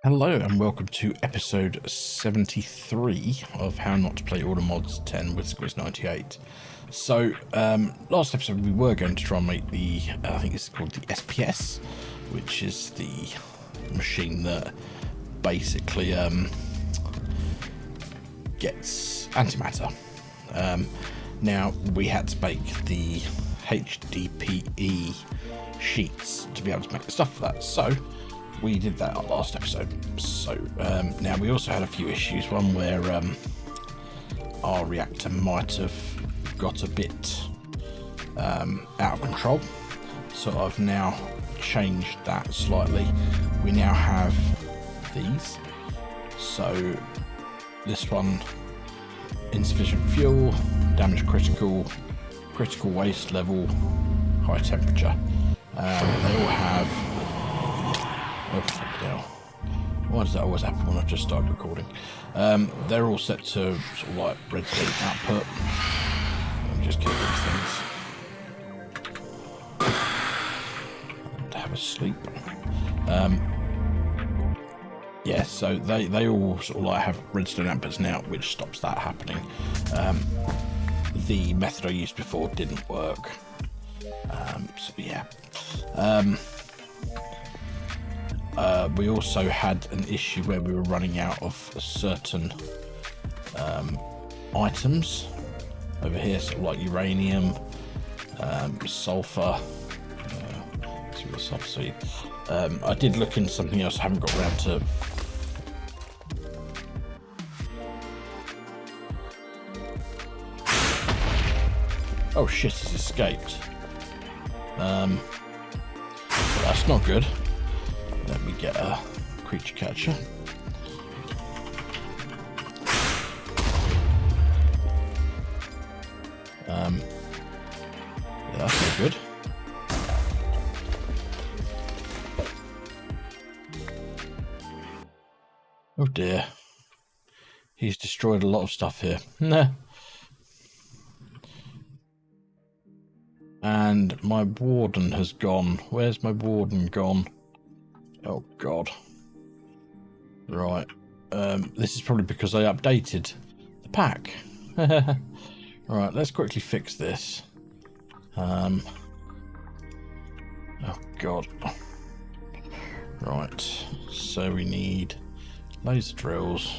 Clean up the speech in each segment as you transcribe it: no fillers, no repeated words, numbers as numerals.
Hello and welcome to episode 73 of How Not to Play Automods 10 with Squiz98. So, last episode we were going to try and make the, I think it's called the SPS, which is the machine that basically gets antimatter. Now, we had to make the HDPE sheets to be able to make the stuff for that, so we did that last episode. So now we also had a few issues. One where our reactor might have got a bit out of control. So I've now changed that slightly. We now have these. So this one, insufficient fuel, damage critical, critical waste level, high temperature. They all have... Oh, hell. Why does that always happen when I just start recording? They're all set to sort of like redstone output. Let me just get these things to have a sleep. Yeah, so they all sort of like have redstone outputs now, which stops that happening. The method I used before didn't work. So yeah. We also had an issue where we were running out of certain items over here, sort of like uranium, sulfur. Let's see what the sulfur seed. I did look into something else. I haven't got around to. Oh shit! It's escaped. That's not good. Let me get a creature catcher. Yeah, that's not good. Oh dear. He's destroyed a lot of stuff here. Nah. And my warden has gone. Where's my warden gone? Oh god. Right. This is probably because I updated the pack. Right, let's quickly fix this. Oh god. Right. So we need laser drills.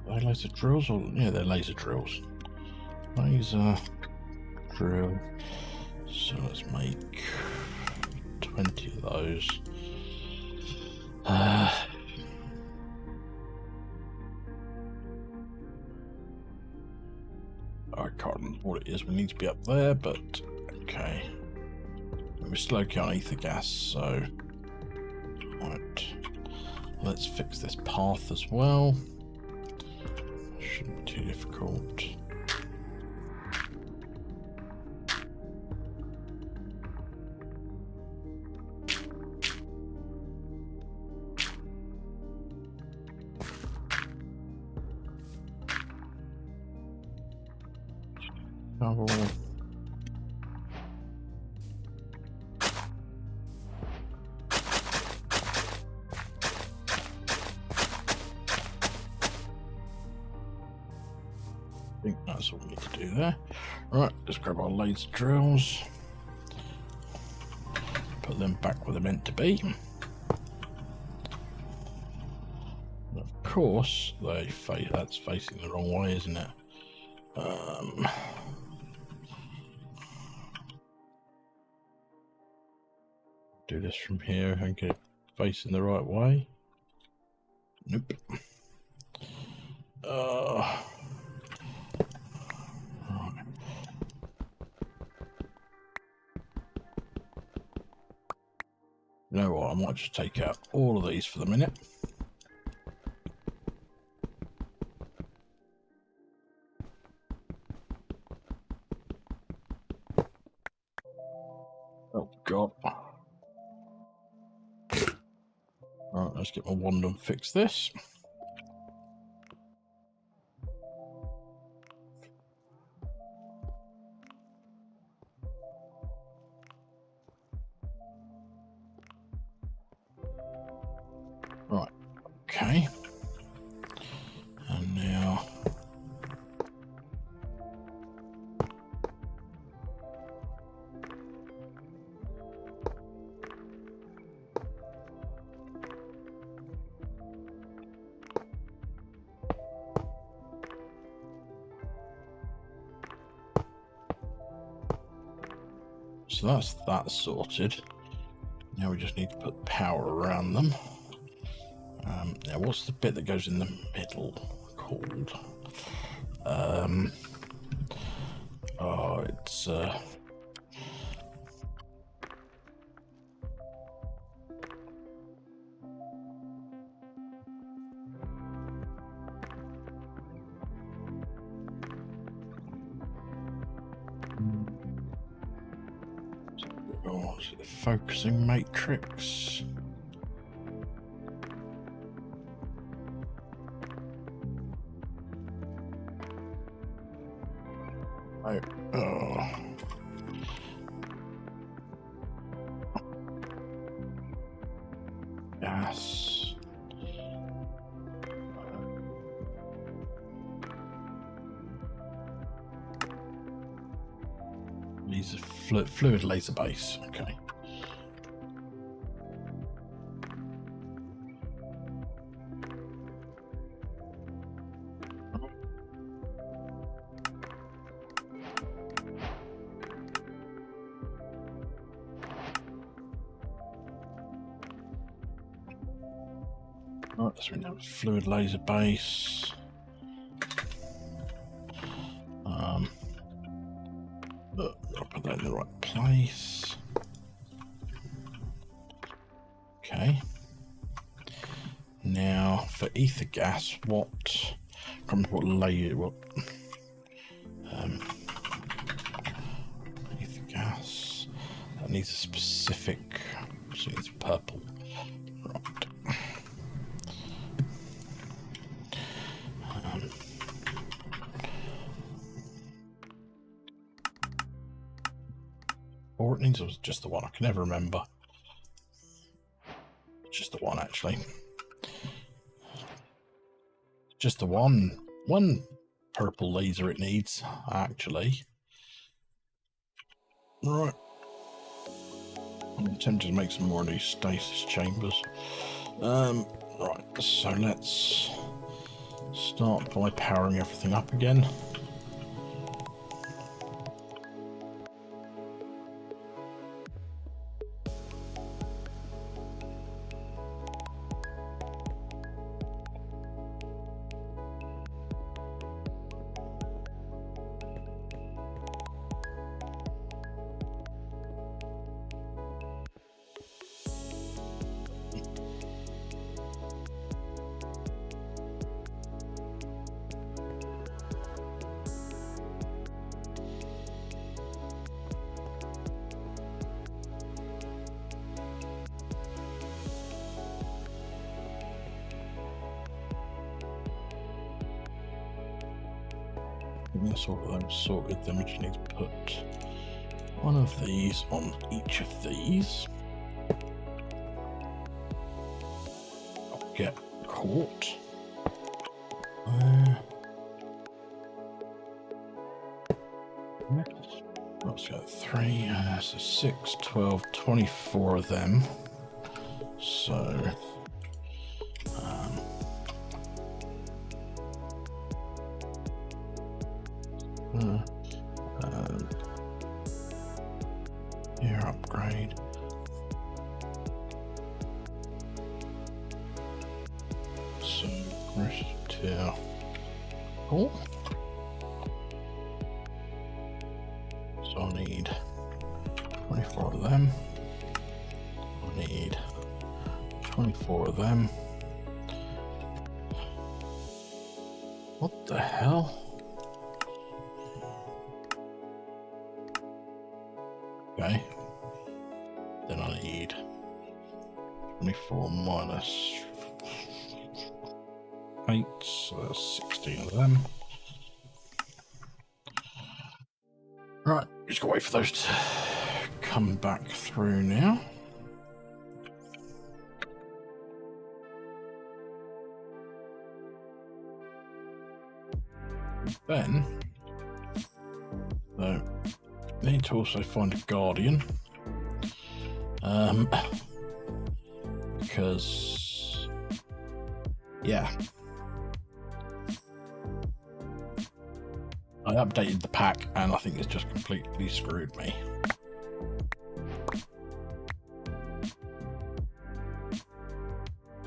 Are they laser drills or yeah, they're laser drills. Laser drill. So let's make 20 of those. I can't remember what it is. We need to be up there, but okay. We're still okay on ether gas, so right. Let's fix this path as well. Shouldn't be too difficult. Shovel. I think that's all we need to do there. Right, let's grab our laser drills. Put them back where they're meant to be. And of course, that's facing the wrong way, isn't it? Do this from here and get it facing the right way. Nope. Right. You know what? I might just take out all of these for the minute. Oh god. Right, let's get my wand and fix this. Okay. And now... So that's that sorted. Now we just need to put power around them. Now what's the bit that goes in the middle called? Oh, it's oh, is it the focusing matrix? Oh. Gas. Laser fluid laser base. Okay. Right, so we know it's fluid laser base. But I'll put that in the right place. Okay. Now for ether gas, what? I can't remember what layer. What? Ether gas. That needs a specific. So it's purple. Right. Or it needs just the one. I can never remember. It's just the one, actually. Just the one purple laser it needs, actually. Right. I'm tempted to make some more of these stasis chambers. Right, so let's start by powering everything up again. That's all of them sorted. Then we just need to put one of these on each of these. I'll get caught. Let's go 3, so 6, 12, 24 of them. So here, upgrade. So, tier. Oh. So I need 24 of them. I need 24 of them. What the hell? Okay. Then I need 24 minus 8, so that's 16 of them. Right, just gotta wait for those to come back through now. Then, so need to also find a guardian, because yeah, I updated the pack and I think it's just completely screwed me.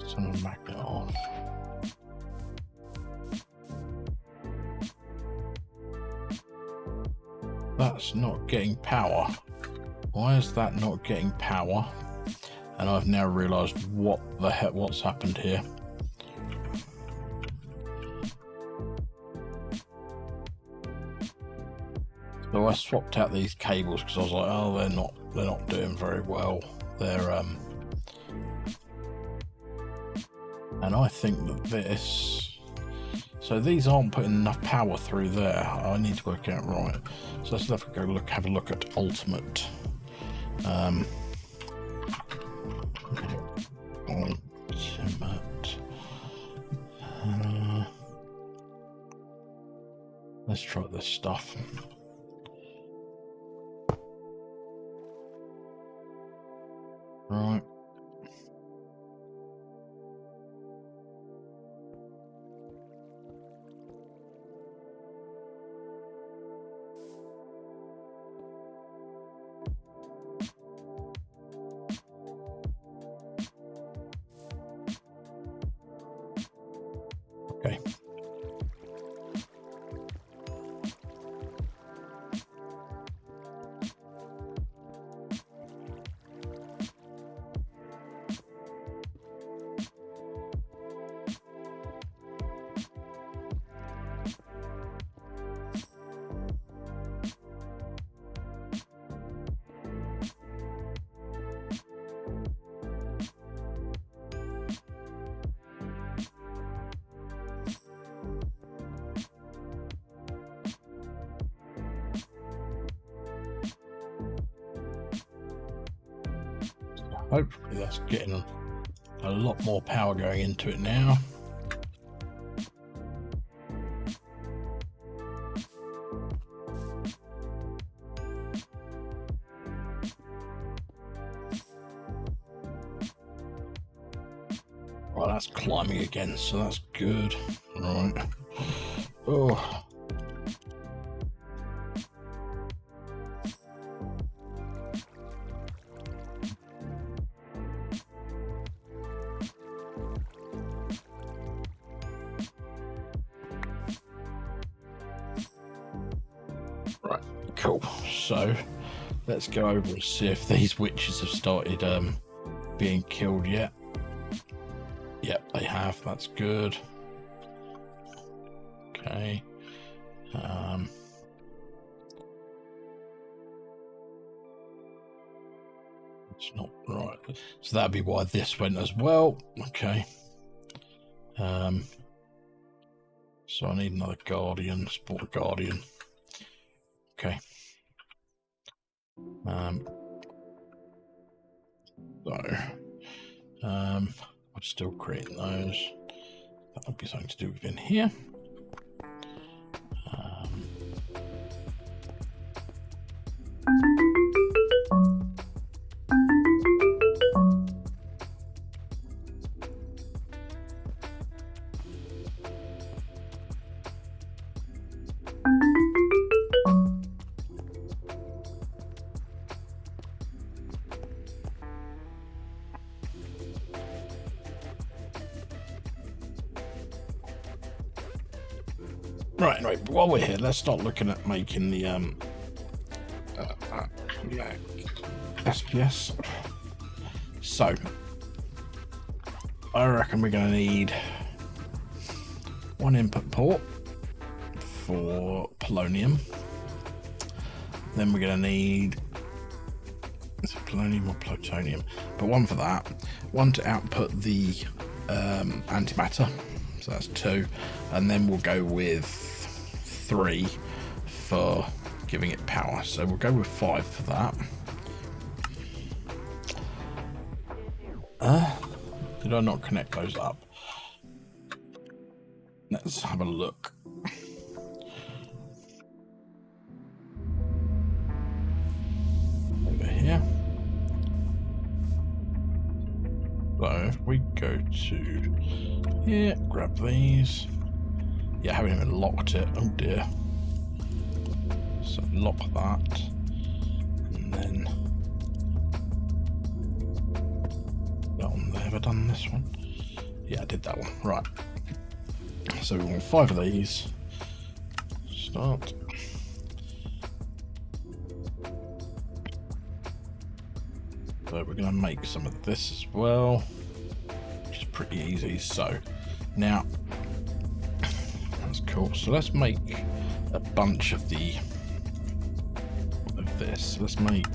Turn the magnet off. That's not getting power. Why is that not getting power? And I've now realized what's happened here. So I swapped out these cables because I was like, oh, they're not doing very well. They're and I think that this, so these aren't putting enough power through there. I need to work out right. So let's have a look at ultimate. Ultimate. Let's try this stuff. Right. Okay. Hopefully that's getting a lot more power going into it now. Right, that's climbing again, so that's good. Right. Oh. Right, cool. So let's go over and see if these witches have started being killed yet. Yep, they have. That's good. Okay. It's not right. So that'd be why this went as well. Okay. So I need another guardian, support guardian. Okay. I'm still creating those. That'll be something to do within here. Right, anyway, while we're here, let's start looking at making the SPS. So, I reckon we're going to need one input port for polonium. Then we're going to need, is it polonium or plutonium? But one for that, one to output the antimatter. So that's 2, and then we'll go with 3 for giving it power. So we'll go with 5 for that. Did I not connect those up? Let's have a look. if we go to here, grab these. Yeah, I haven't even locked it. Oh dear. So lock that. And then that one there. Have I done this one? Yeah, I did that one. Right. So we want 5 of these. Start. So we're going to make some of this as well, which is pretty easy. So now that's cool. So let's make a bunch of this. Let's make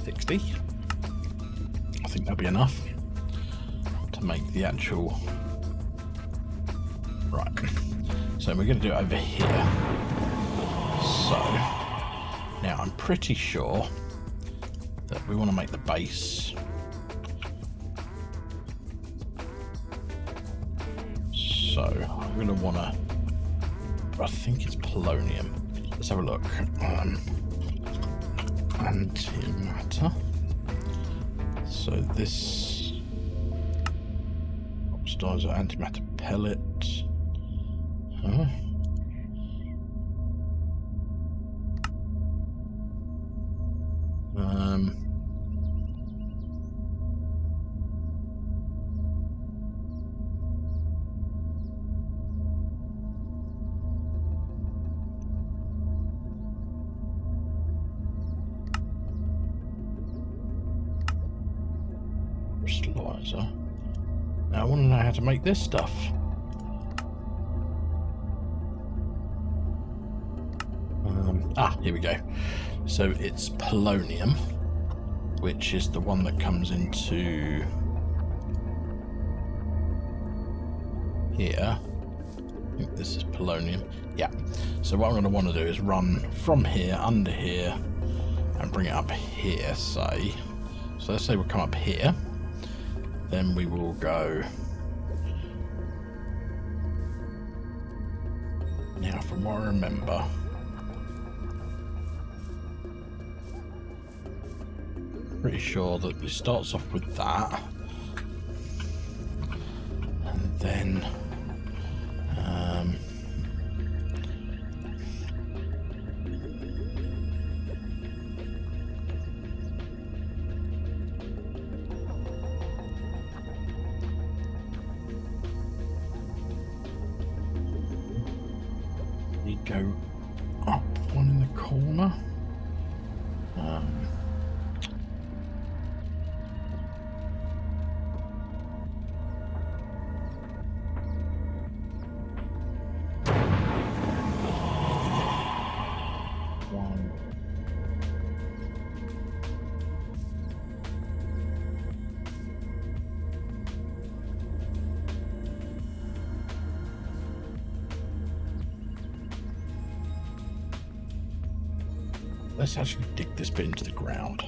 60. I think that'll be enough to make the actual. Right. So we're going to do it over here. So now I'm pretty sure that we want to make the base. So I'm going to want to, I think it's polonium. Let's have a look. Antimatter. So this oxidizer antimatter pellet. Huh? Crystallizer. Now I want to know how to make this stuff. Here we go. So it's polonium, which is the one that comes into here. I think this is polonium. Yeah. So what I'm going to want to do is run from here, under here, and bring it up here, say. So let's say we'll come up here. Then we will go. Now, from what I remember, pretty sure that it starts off with that, and then we go up one in the corner. Let's actually dig this bit into the ground.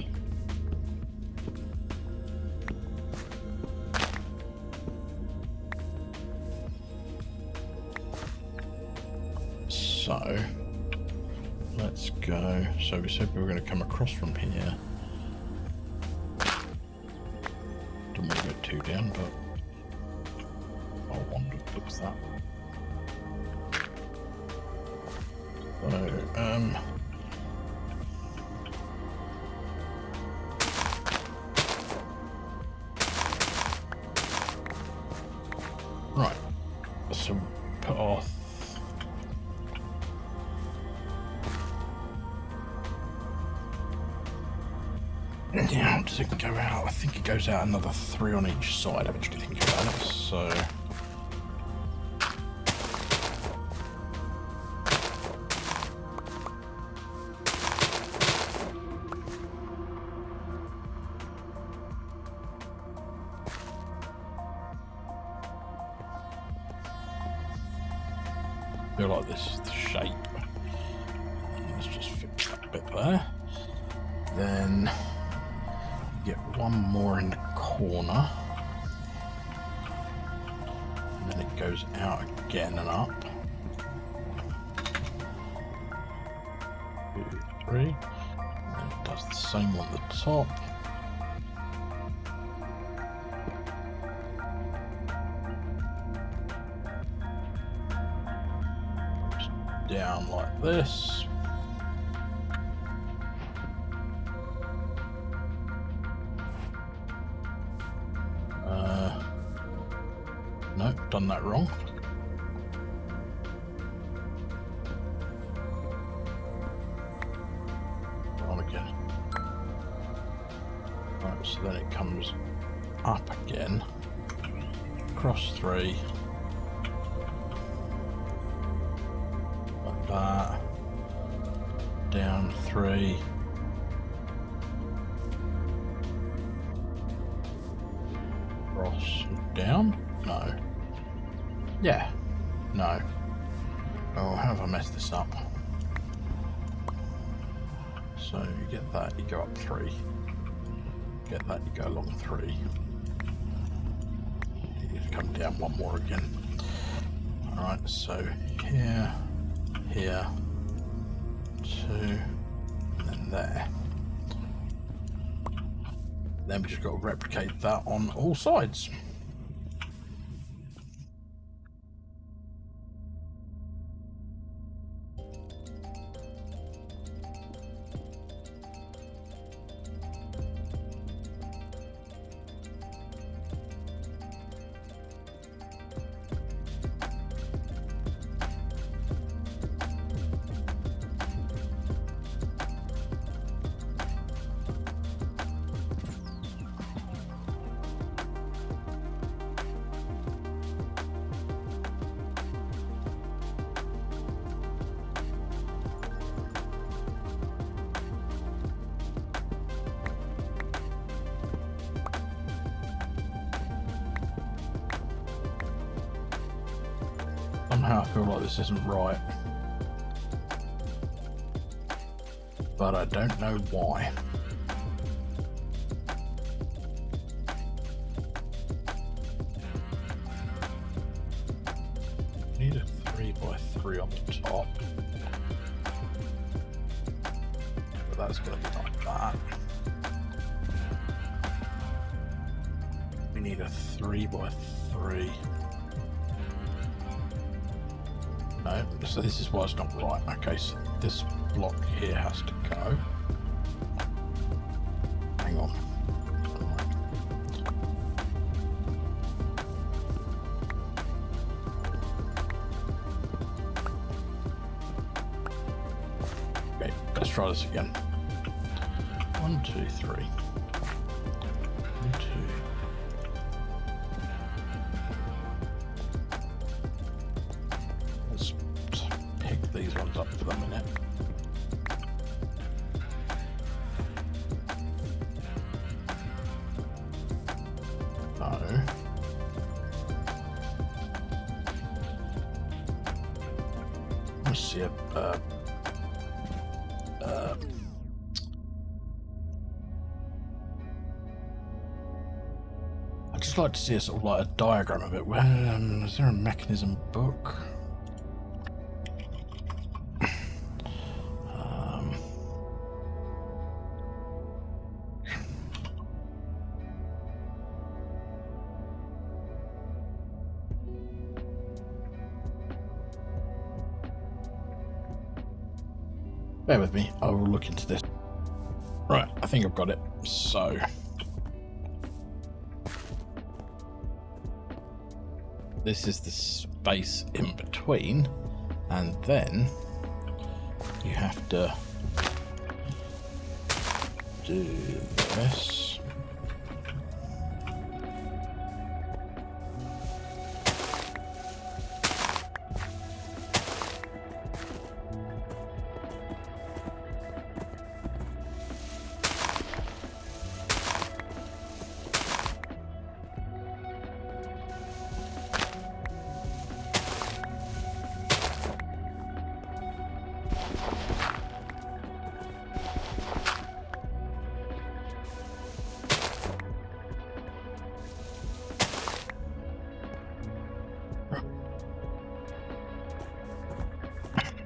So let's go. So we said we were going to come across from here. Don't want to go too down, but I'll wander. Fix that. So right, so put off. Yeah, how does it go out? I think it goes out another 3 on each side, I actually think about it, so. I feel like this is the shape. Let's just fix that bit there. Then get one more in the corner. And then it goes out again and up. 2, 3. And then it does the same on the top. down like this. No, done that wrong. On again. Right, so then it comes up again, across 3, like that, down 3, across, down? No. Yeah, no. Oh, how have I messed this up? So you get that, you go up 3. Get that, you go along 3. You come down 1 more again. Alright, so here, here, 2, and then there. Then we just got to replicate that on all sides. Somehow I feel like this isn't right, but I don't know why. Need a 3x3 on the top, but that's going to be like that. We need a 3x3. No, so this is why it's not right. Okay, so this block here has to go. Hang on. Okay, let's try this again. 1, 2, 3. 1, 2. These ones up for the minute. No. Let's see I'd just like to see a sort of like a diagram of it. Is there a mechanism book? Bear with me, I will look into this. Right, I think I've got it. So, this is the space in between, and then you have to do this.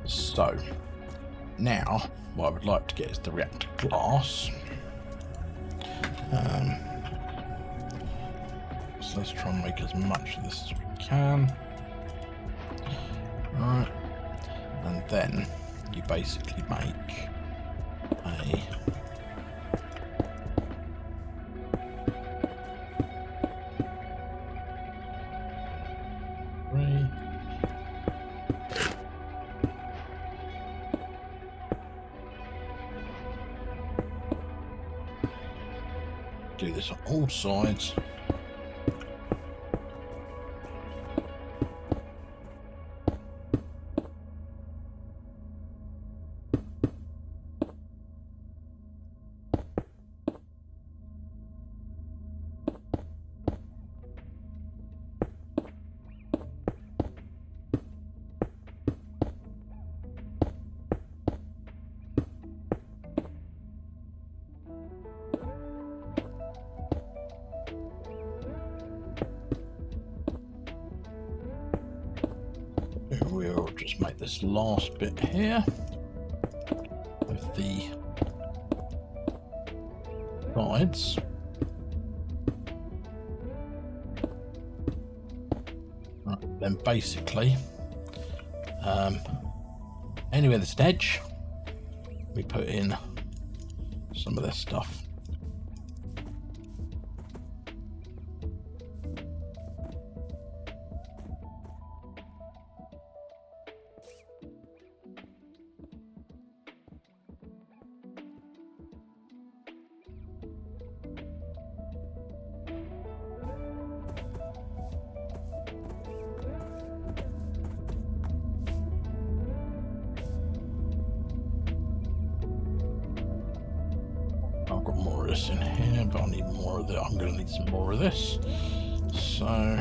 So now what I would like to get is the reactor glass. So let's try and make as much of this as we can. Alright, and then you basically make a do this on all sides. We'll just make this last bit here with the sides. Right, then basically, anywhere there's an edge, we put in some of this stuff. I've got more of this in here, but I need more of that. I'm going to need some more of this. So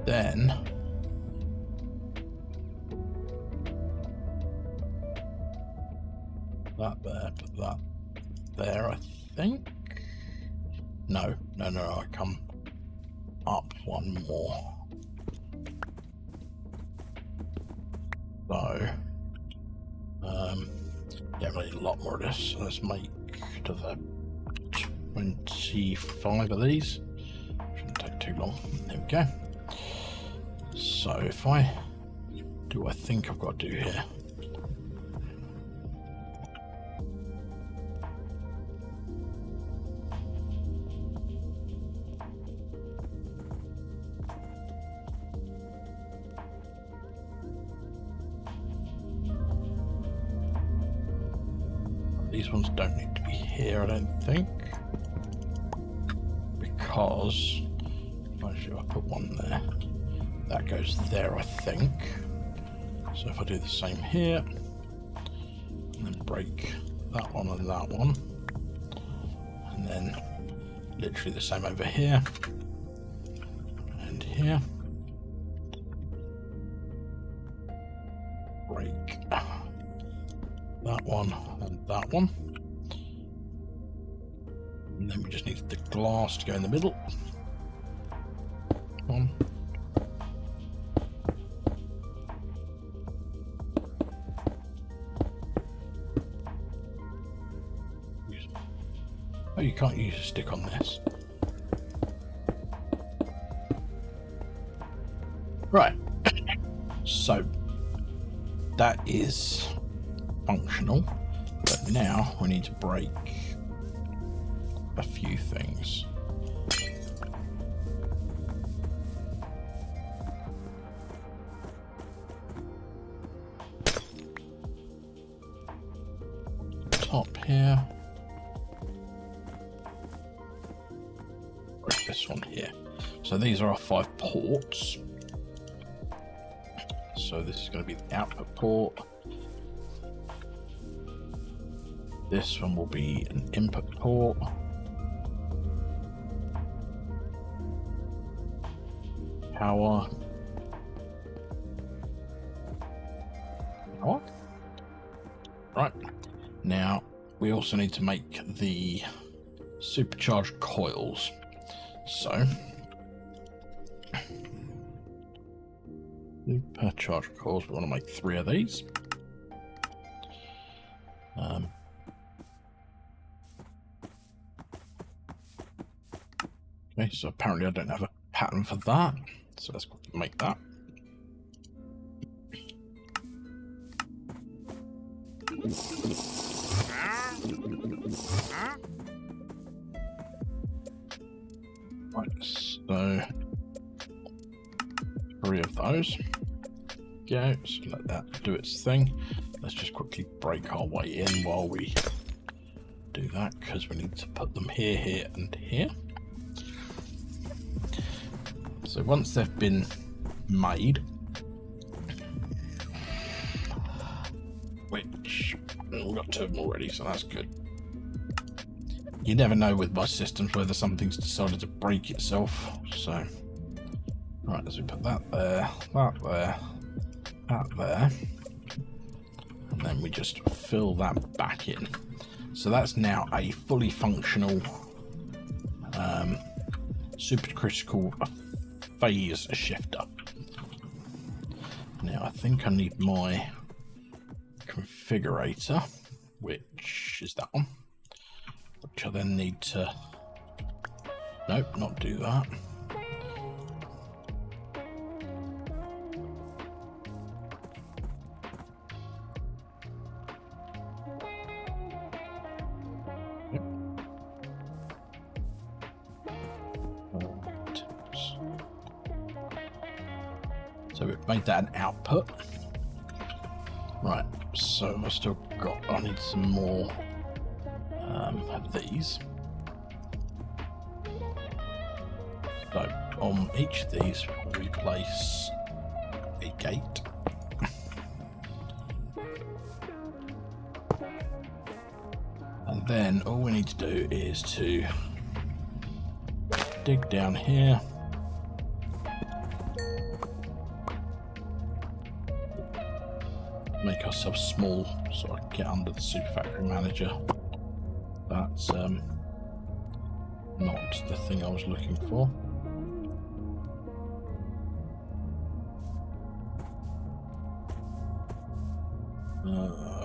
then that there, put that there, I think. No, I come up one more. So yeah, I need a lot more of this. So let's make to the 25 of these. Shouldn't take too long. There we go. So if I do, I think I've got to do here. These ones don't need to be here, I don't think, because actually I put one there. That goes there, I think. So if I do the same here, and then break that one and that one, and then literally the same over here and here, break that one and that one, and then we just need the glass to go in the middle. One. Oh, you can't use a stick on this. Right. So that is functional, but now we need to break a few things. Top here. Break this one here. So these are our 5 ports. So this is going to be the output port. This one will be an input port. Power. Power. Right. Now we also need to make the supercharged coils. So supercharged coils, we want to make 3 of these. Okay, so apparently I don't have a pattern for that, so let's make that. Right, so 3 of those. Go, so let that do its thing. Let's just quickly break our way in while we do that, because we need to put them here, here, and here. So once they've been made, which we've got 2 of them already, so that's good. You never know with my systems whether something's decided to break itself. So, right, as we put that there, that there, that there, and then we just fill that back in. So that's now a fully functional supercritical phase shifter. Now I think I need my configurator, which is that one, which I then need to, nope, not do that. So we've made that an output. Right, so I've still got, I need some more of these. So on each of these we place a gate. And then all we need to do is to dig down here. Make ourselves small so I can get under the Super Factory Manager. That's not the thing I was looking for.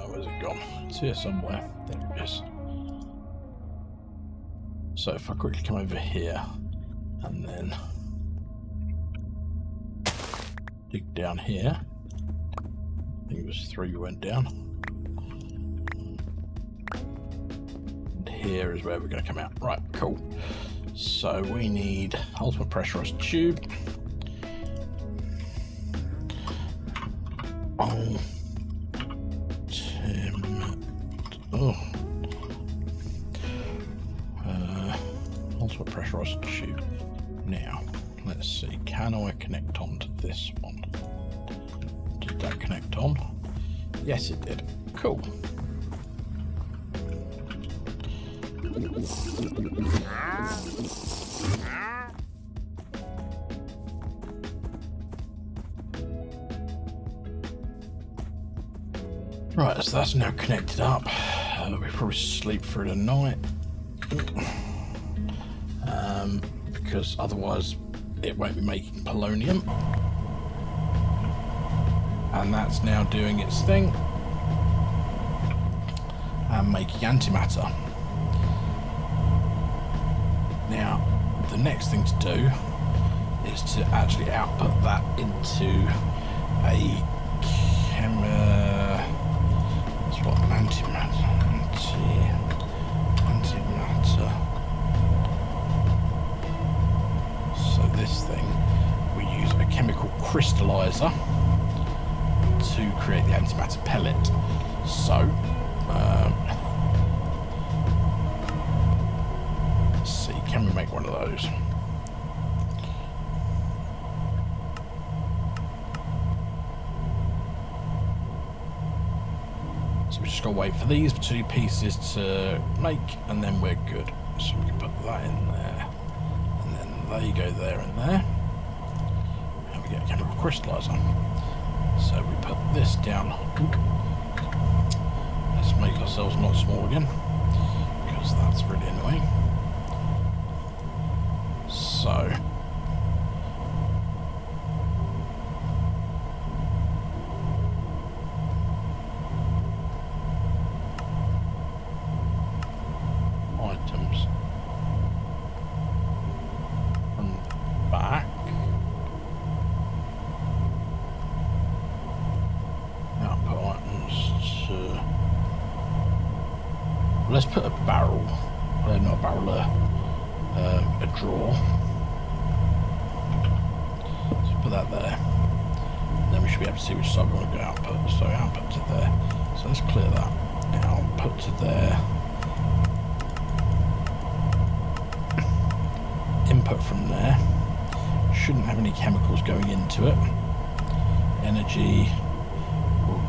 Where's it gone? It's here somewhere. There it is. So if I quickly come over here and then dig down here, I think it was 3 we went down. And here is where we're going to come out. Right, cool. So we need ultimate pressurized tube. Ultimate pressurized tube. Now, let's see. Can I connect on to this one? Did that connect on? Yes, it did. Cool. Right, so that's now connected up. We probably sleep through the night. Because otherwise it won't be making polonium. And that's now doing its thing and making antimatter. Now the next thing to do is to actually output that into a that's what antimatter. So this thing, we use a chemical crystallizer to create the antimatter pellet. So let's see, can we make one of those? So we just gotta wait for these 2 pieces to make, and then we're good. So we can put that in there, and then they go there and there, and we get a chemical crystallizer. So we put this down. Let's make ourselves not small again, because that's really annoying. So items from the back. Output items to let's put a barrel, not a barrel, a drawer. Let's put that there. Then we should be able to see which side we want to go output. So output to there. So let's clear that. Now put to there. Input from there. Shouldn't have any chemicals going into it. Energy will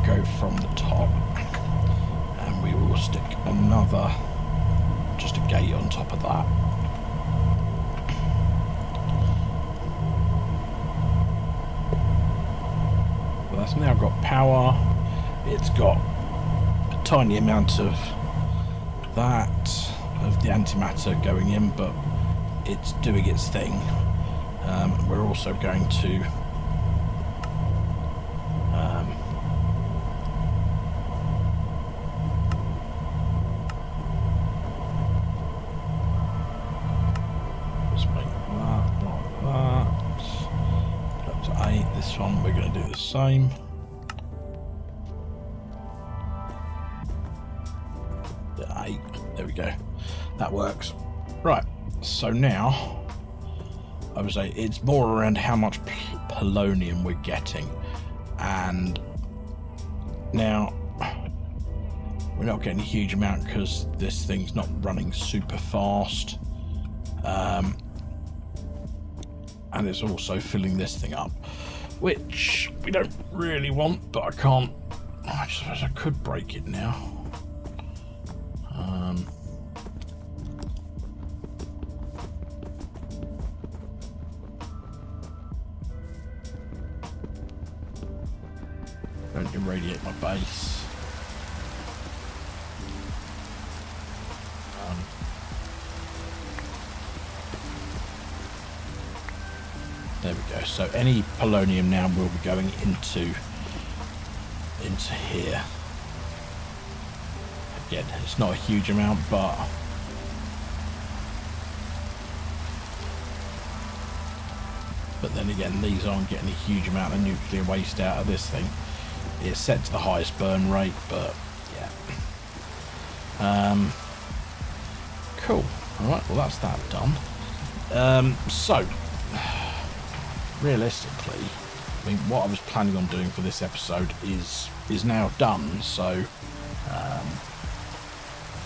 go from the top, and we will stick another, just a gate on top of that. Well, that's now got power. It's got a tiny amount of that, of the antimatter going in, but it's doing its thing. We're also going to let's make that like that. Put up to 8. This one we're going to do the same. The 8. There we go. That works. Right. So now, I would say it's more around how much polonium we're getting, and now we're not getting a huge amount because this thing's not running super fast, and it's also filling this thing up, which we don't really want, but I can't. I suppose I could break it now. Don't irradiate my base. There we go. So any polonium now will be going into here. Again, it's not a huge amount, but then again, these aren't getting a huge amount of nuclear waste out of this thing. It's set to the highest burn rate, but yeah. Cool. Alright, well that's that done. So, realistically, I mean, what I was planning on doing for this episode is now done, so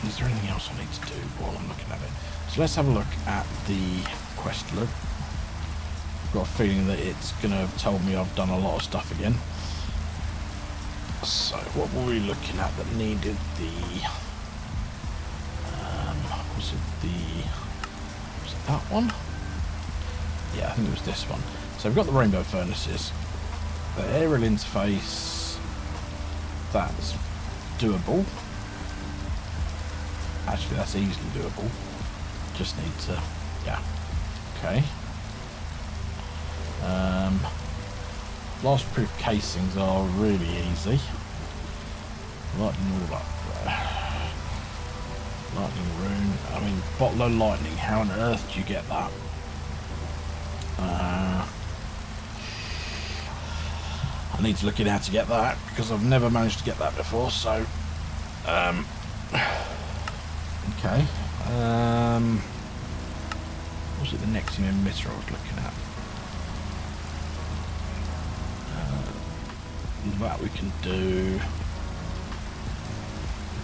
is there anything else I need to do while I'm looking at it? So let's have a look at the quest log. I've got a feeling that it's going to have told me I've done a lot of stuff again. So what were we looking at that needed the was it that one? Yeah, I think it was this one. So we've got the rainbow furnaces, the aerial interface, that's doable. Actually, that's easily doable. Just need to, yeah, okay. Blast proof casings are really easy. Lightning all up there. Lightning rune. I mean, bottle of lightning. How on earth do you get that? I need to look at how to get that because I've never managed to get that before. So, okay. What was it the Nexium emitter I was looking at? That we can do.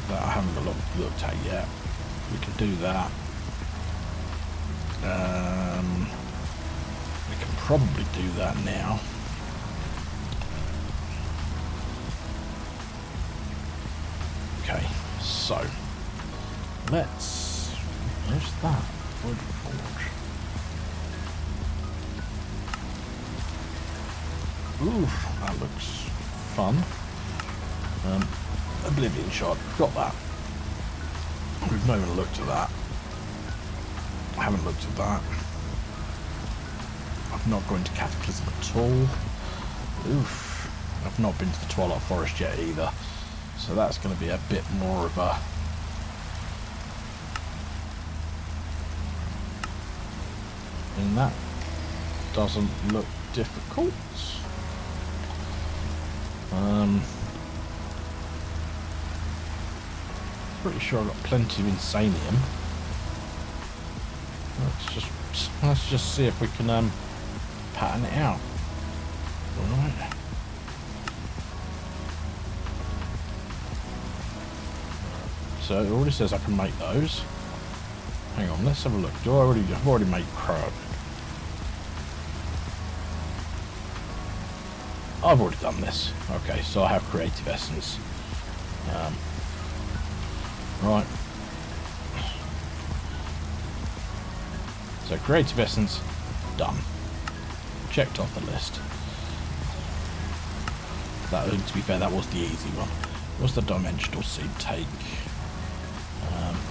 That I haven't looked at yet. We can do that. We can probably do that now. Okay, so let's. Where's that? Wood forge. Ooh, that looks fun. Oblivion shard, got that. We've not even looked at that. I haven't looked at that. I've not gone to Cataclysm at all. Oof. I've not been to the Twilight Forest yet either. So that's going to be a bit more of a... And that doesn't look difficult. Pretty sure I've got plenty of insanium. Let's just see if we can pattern it out. Alright. So it already says I can make those. Hang on, let's have a look. I've already made crow. I've already done this. Okay, so I have creative essence. Right. So creative essence, done. Checked off the list. That, to be fair, that was the easy one. What's the dimensional seed take?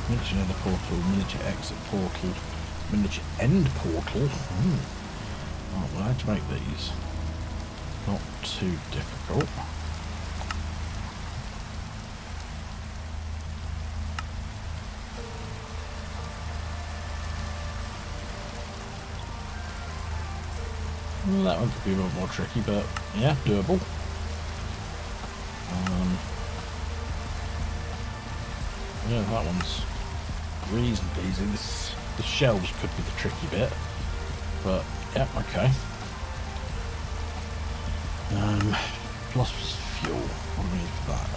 Miniature nether portal, miniature exit portal, miniature end portal. Right, well, I had to make these. Not too difficult. Well, that one could be a bit more tricky, but yeah, doable. Yeah, that one's reasonably easy. The shelves could be the tricky bit, but yeah, okay. Plus fuel. What do we need for that?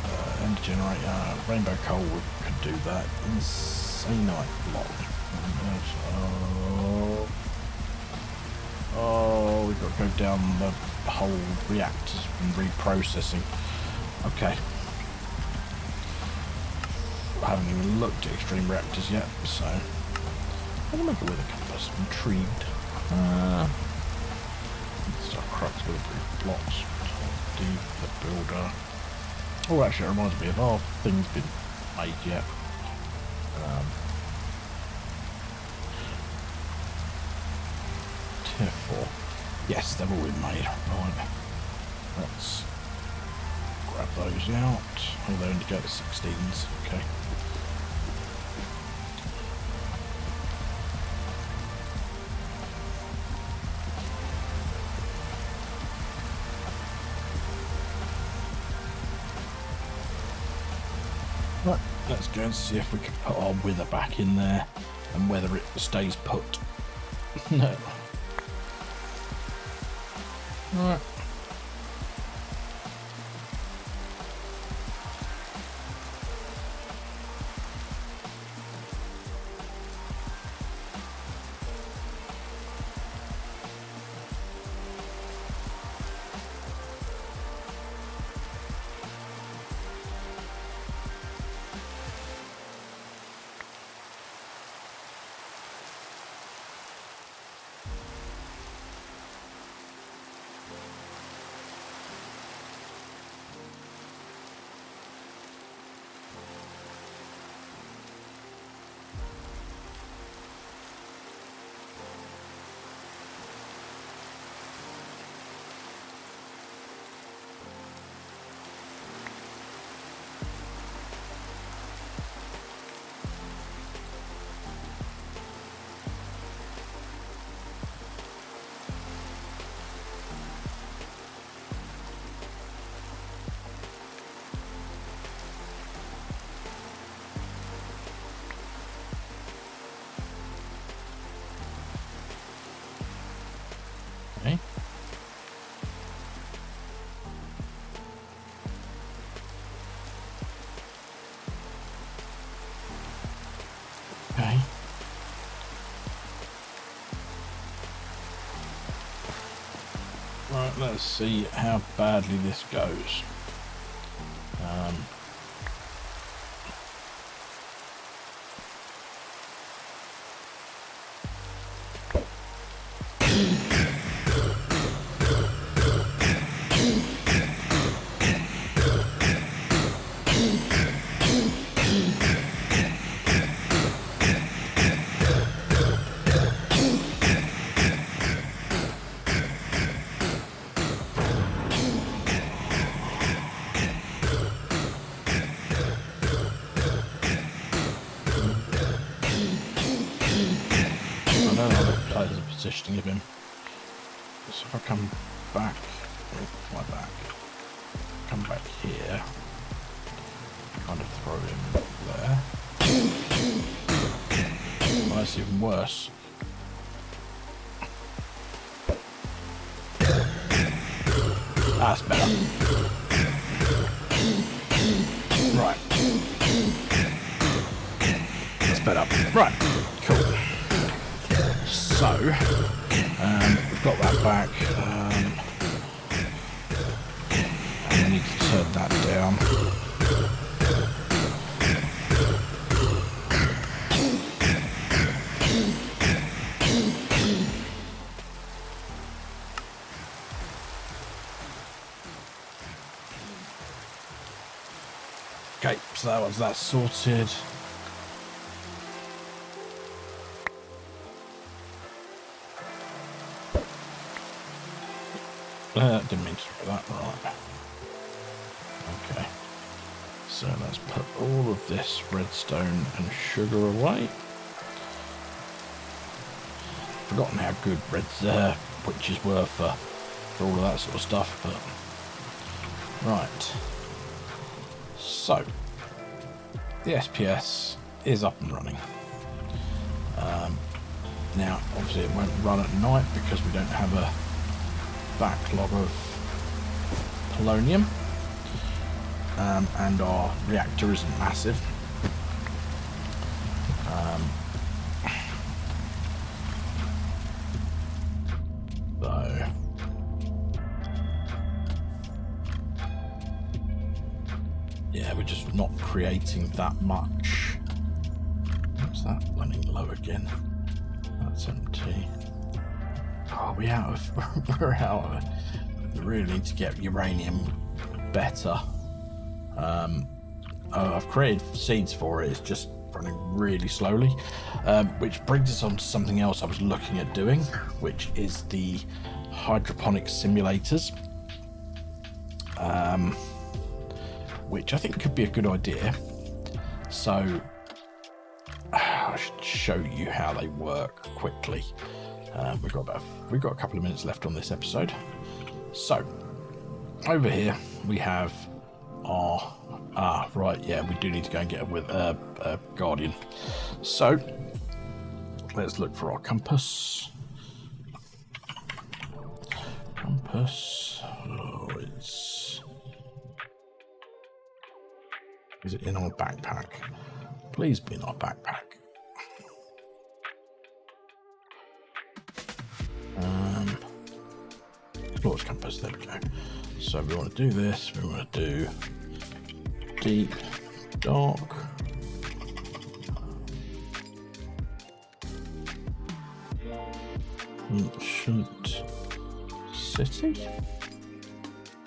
End generator, rainbow coal. We could do that. Insanite block. Oh, we've got to go down the whole reactors and reprocessing. Okay. I haven't even looked at extreme reactors yet, so I'm gonna make it with a compass. I'm intrigued. Start crux with brief blocks. Deep the builder. Oh, actually, it reminds me of our things been made yet. Tier 4. Yes, they've all been made. Right. Let's grab those out. Oh, they only go to 16s. Okay. Right, let's go and see if we can put our wither back in there and whether it stays put. No. Right. Okay. Okay. Right, let's see how badly this goes. Positioning of him. So if I come back, fly back, come back here, kind of throw him there. Oh, that's even worse. That's better. Right. That's better. Right. Cool. So, we've got that back. And we need to turn that down. Okay, so that's sorted. Didn't mean to do that. Right. Okay. So let's put all of this redstone and sugar away. Forgotten how good witches were for all of that sort of stuff, but right. So the SPS is up and running. Now, obviously, it won't run at night because we don't have a backlog of polonium, and our reactor isn't massive. So yeah, we're just not creating that much. What's that running low again? That's empty. Oh, we're out of we really need to get uranium better. I've created seeds for it, it's just running really slowly, which brings us on to something else I was looking at doing, which is the hydroponic simulators, which I think could be a good idea. So I should show you how they work quickly. We've got a couple of minutes left on this episode. So over here we have our right, yeah, we do need to go and get a guardian. So let's look for our compass. Oh, is it in our backpack? Please be in our backpack. Explorer's compass, there we go. So we want to do this, we want to do deep, dark. Ancient city.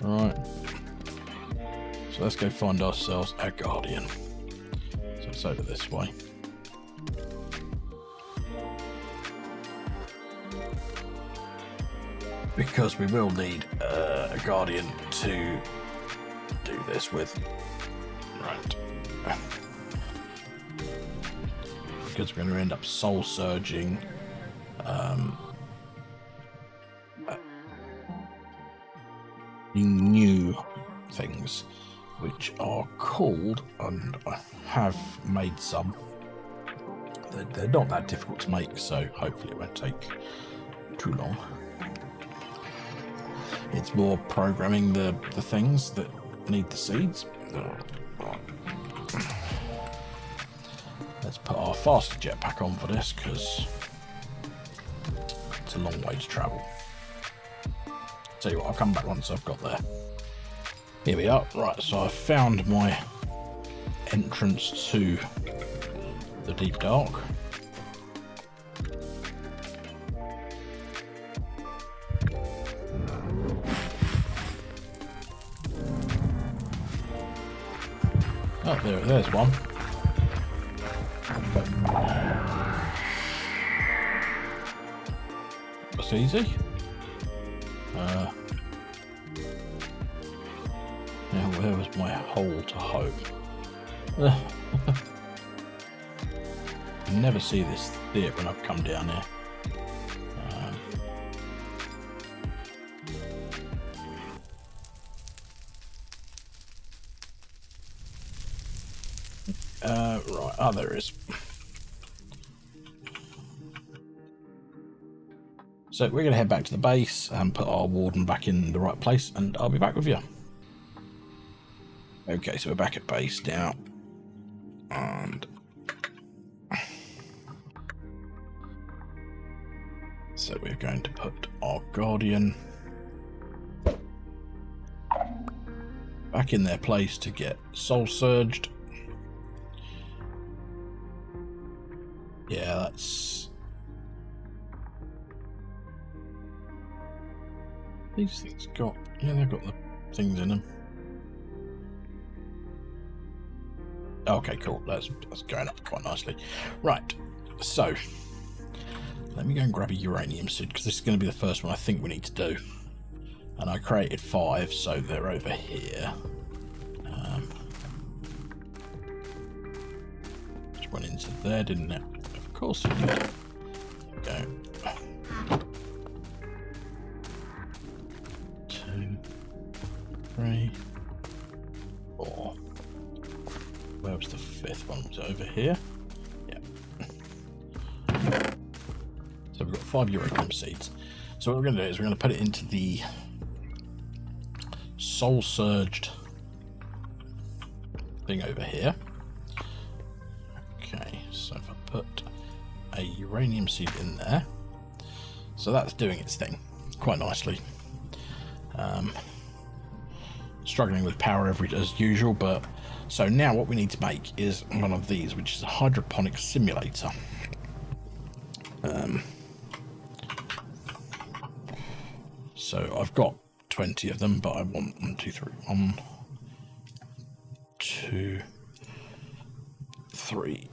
Alright. So let's go find ourselves a guardian. So it's over this way. Because we will need a guardian to do this with. Right. Because we're going to end up soul surging new things, which are called, and I have made some. They're not that difficult to make, so hopefully it won't take too long. It's more programming the things that need the seeds. Let's put our faster jetpack on for this because it's a long way to travel. Tell you what, I'll come back once I've got there. Here we are. Right, so I've found my entrance to the deep dark. Oh, there's one. That's easy. Now, where was my hole to hope? I never see this theatre when I've come down here. Right, oh, there is. So we're going to head back to the base and put our warden back in the right place, and I'll be back with you. Okay, so we're back at base now, and so we're going to put our guardian back in their place to get soul surged. Yeah, that's... These things got... Yeah, they've got the things in them. Okay, cool. That's going up quite nicely. Right, so... Let me go and grab a uranium suit, because this is going to be the first one I think we need to do. And I created 5, so they're over here. Just went into there, didn't it? Of course it did. There we go. 2, 3, 4. Where was the 5th one? Was it over here? Yeah. So we've got 5 uranium seeds. So what we're going to do is we're going to put it into the soul surged thing over here. Okay, so if I put a uranium seed in there, so that's doing its thing quite nicely. Struggling with power as usual, but so now what we need to make is one of these, which is a hydroponic simulator. So I've got 20 of them, but I want 1, 2, 3, 1, 2, 3,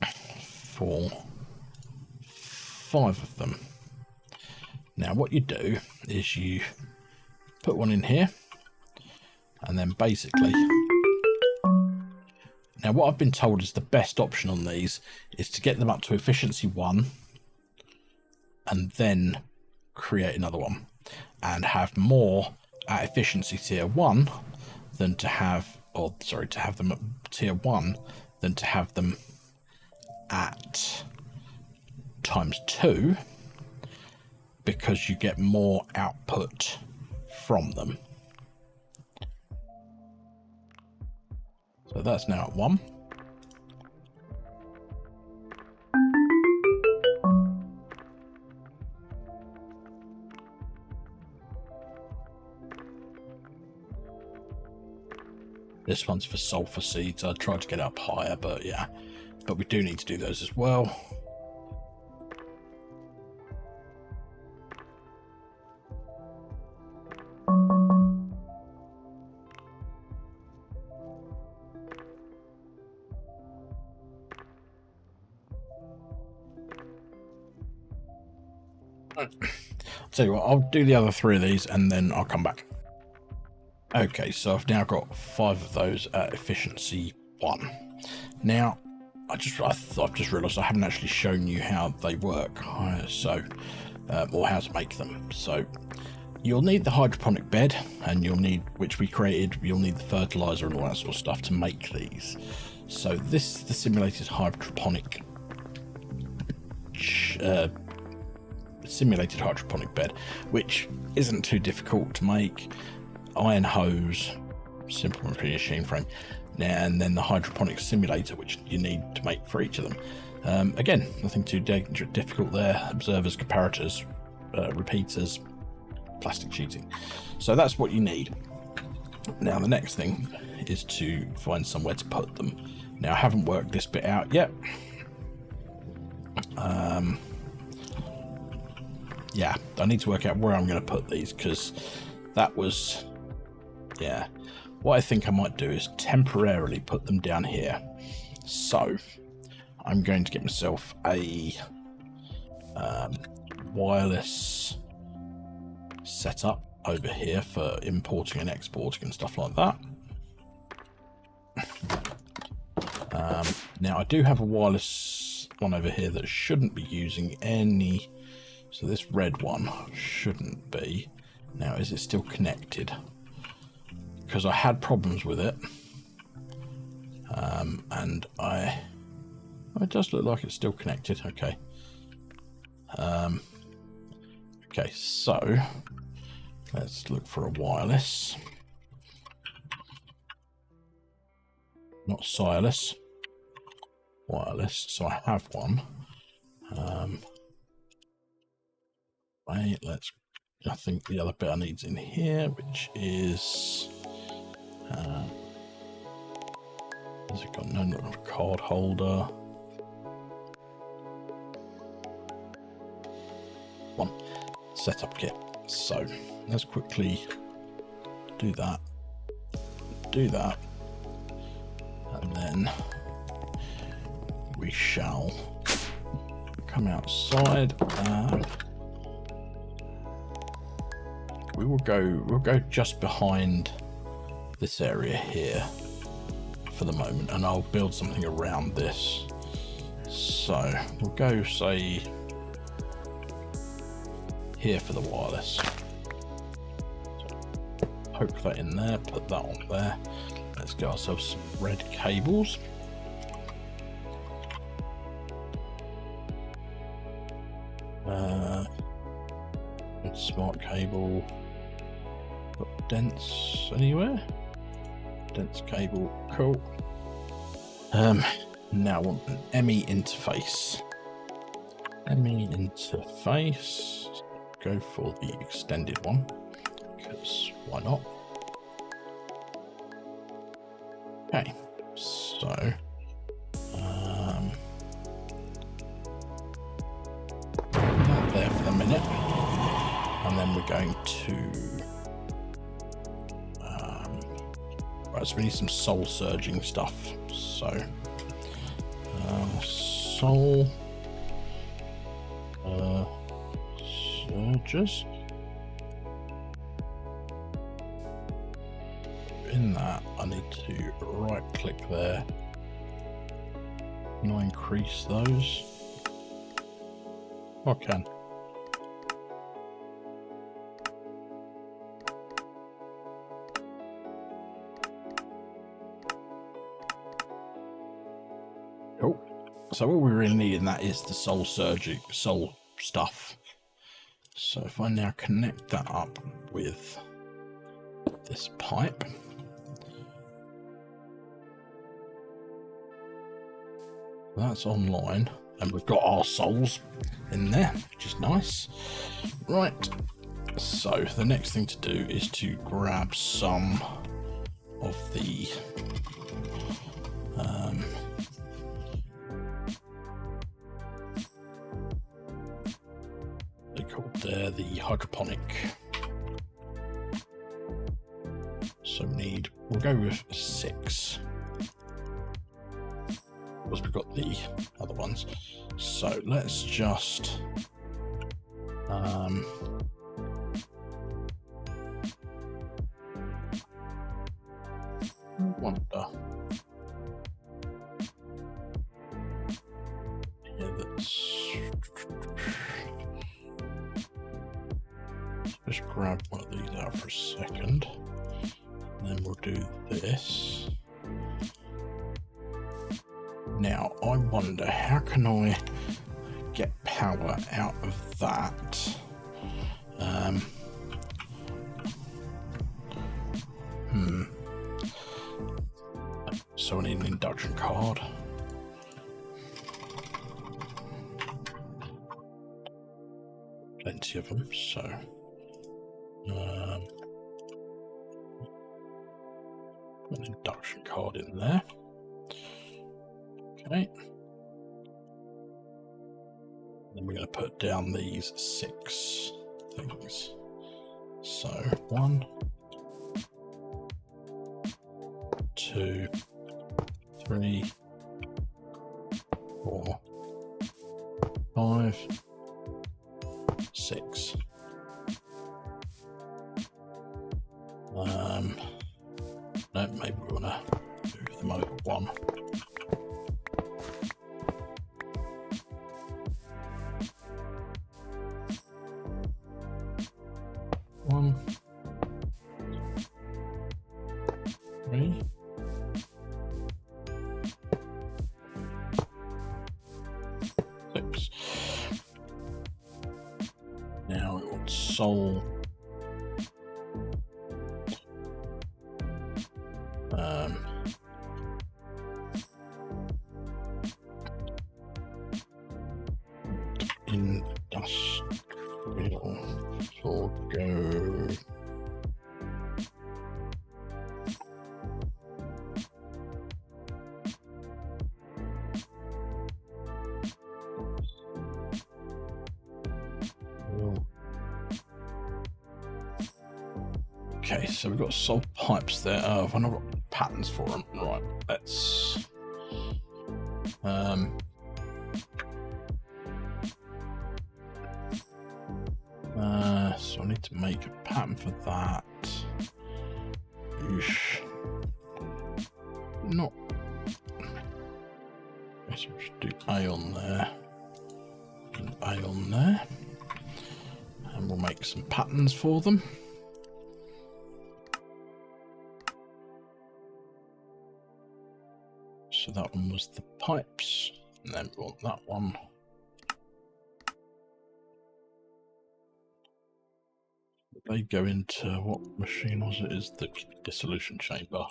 4, 5 of them. Now what you do is you put one in here, and then basically, now what I've been told is the best option on these is to get them up to efficiency 1 and then create another one and have more at efficiency tier 1 than to have, or sorry, to have them at tier 1 than to have them at ×2, because you get more output from them. So that's now at 1. This one's for sulfur seeds. I tried to get up higher, but yeah. But we do need to do those as well. I'll tell you what, I'll do the other 3 of these and then I'll come back. Okay, so I've now got 5 of those at efficiency 1. Now, I've just realised I haven't actually shown you how they work, or how to make them. So you'll need the hydroponic bed, and which we created. You'll need the fertilizer and all that sort of stuff to make these. So this is the simulated hydroponic bed, which isn't too difficult to make. Iron hose, simple machine frame, and then the hydroponic simulator, which you need to make for each of them. Again, nothing too difficult there. Observers, comparators, repeaters, plastic sheeting. So that's what you need. Now the next thing is to find somewhere to put them. Now I haven't worked this bit out yet. Yeah, I need to work out where I'm going to put these, because that was... Yeah, what I think I might do is temporarily put them down here. So I'm going to get myself a wireless setup over here for importing and exporting and stuff like that. Now I do have a wireless one over here that shouldn't be using any, so this red one shouldn't be. Now is it still connected? Because I had problems with it, and it does look like it's still connected. Okay. Okay, so let's look for a wireless. Not wireless. Wireless. So I have one. Wait, I think the other bit I need's in here, which is has it got no card holder? One setup kit. So let's quickly do that, and then we shall come outside and we'll go just behind this area here for the moment, and I'll build something around this. So we'll go, say, here for the wireless. So poke that in there, put that on there. Let's get ourselves some red cables. Red smart cable. Got dense anywhere? Dense cable, cool. Now I want an ME interface. ME interface. Go for the extended one, because why not? Okay, so that there for the minute, and then we're going to right, so we need some soul surging stuff. So soul surges. In that, I need to right click there. Can I increase those? I can. Cool. So all we really need in that is the soul surging, soul stuff. So if I now connect that up with this pipe, that's online, and we've got our souls in there, which is nice. Right, so the next thing to do is to grab some of the they're called there the hydroponic. So we'll go with 6. Because we've got the other ones. So let's just wonder. Yeah, let's just grab one of these out for a second. And then we'll do this. Now, I wonder, how can I get power out of that? So I need an induction card. Plenty of them, so an induction card in there. Okay. Then we're going to put down these 6 things. So 1, 2, 3, 4, 5, 6. No, maybe we want to move them over 1. One, 3, sole industrial sorghum. Okay, so we've got sole pipes there. Oh, I've not got patterns for them. Right, let's so I need to make a pattern for that. Oosh. Not. Guess we'll just do A on there and A on there, and we'll make some patterns for them. So that one was the pipes, and then we want that one. They go into what machine was it? Is the dissolution chamber.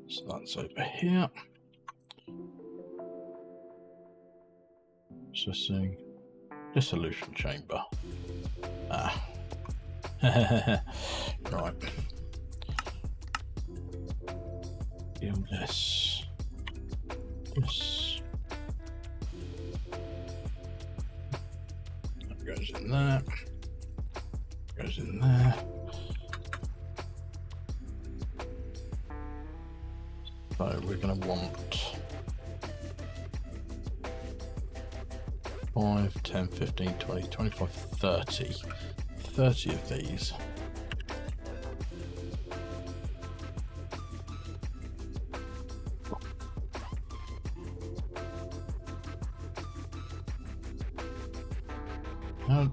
So that's over here. Processing dissolution chamber. Ah. Right. Give this. That goes in there. Goes in there. So we're going to want 5, 10, 15, 20, 25, 30. 30 of these.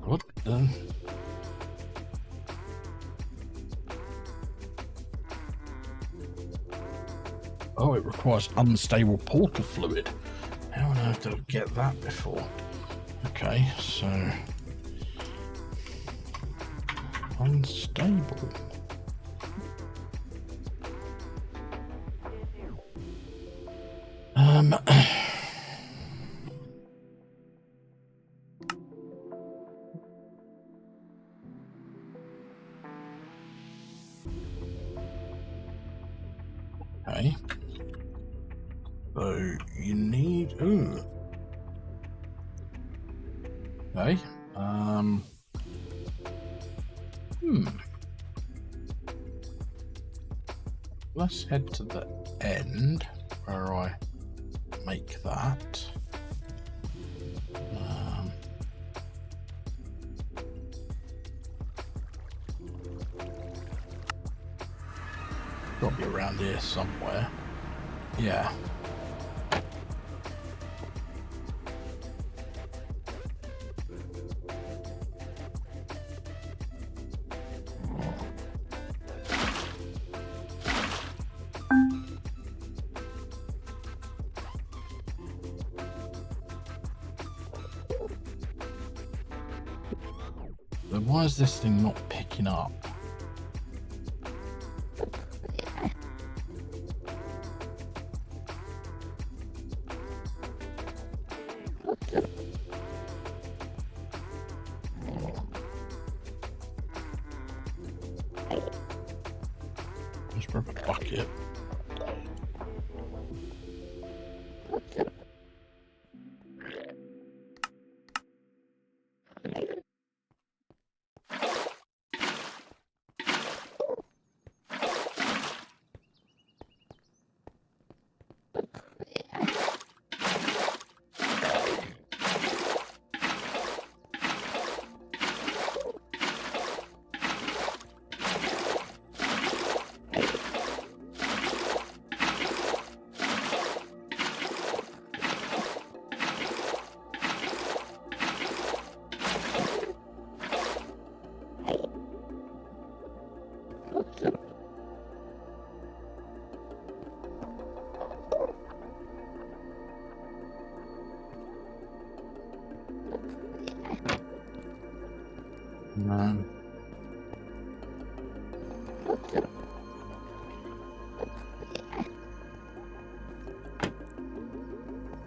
What the? Oh, it requires unstable portal fluid. How on earth did I get that before? Okay, so unstable. Okay. So you need okay. Let's head to the end where I make that. Got to be around here somewhere. Yeah. But why is this thing not picking up? Let's grab a bucket.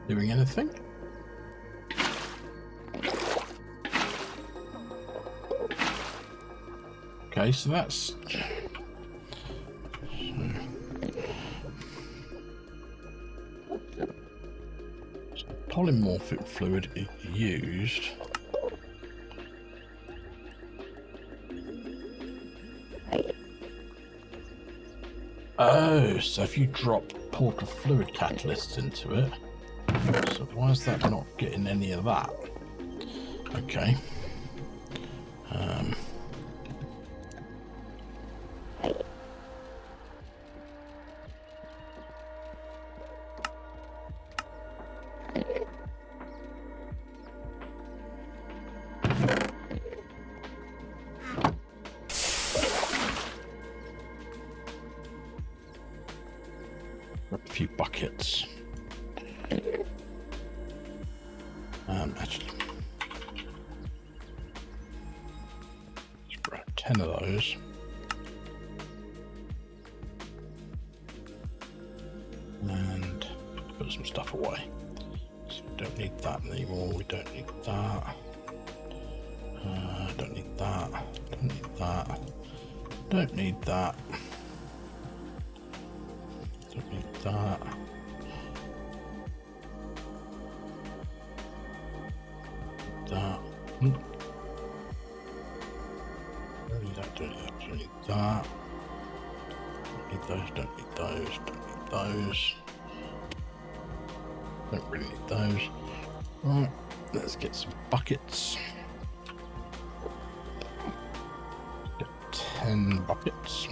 Doing anything? Okay, so that's polymorphic fluid is used. Oh, so if you drop portal fluid catalysts into it, so why is that not getting any of that? Okay. A few buckets. Actually, let's grab 10 of those. And put some stuff away. So we don't need that anymore. We don't need that. Don't need that. Don't need that. Don't need that. Don't need that. That. Don't need that. Don't need that. Don't need that. Don't need those. Don't need those. Don't need those. Don't really need those. Right. Let's get some buckets. Get 10 buckets.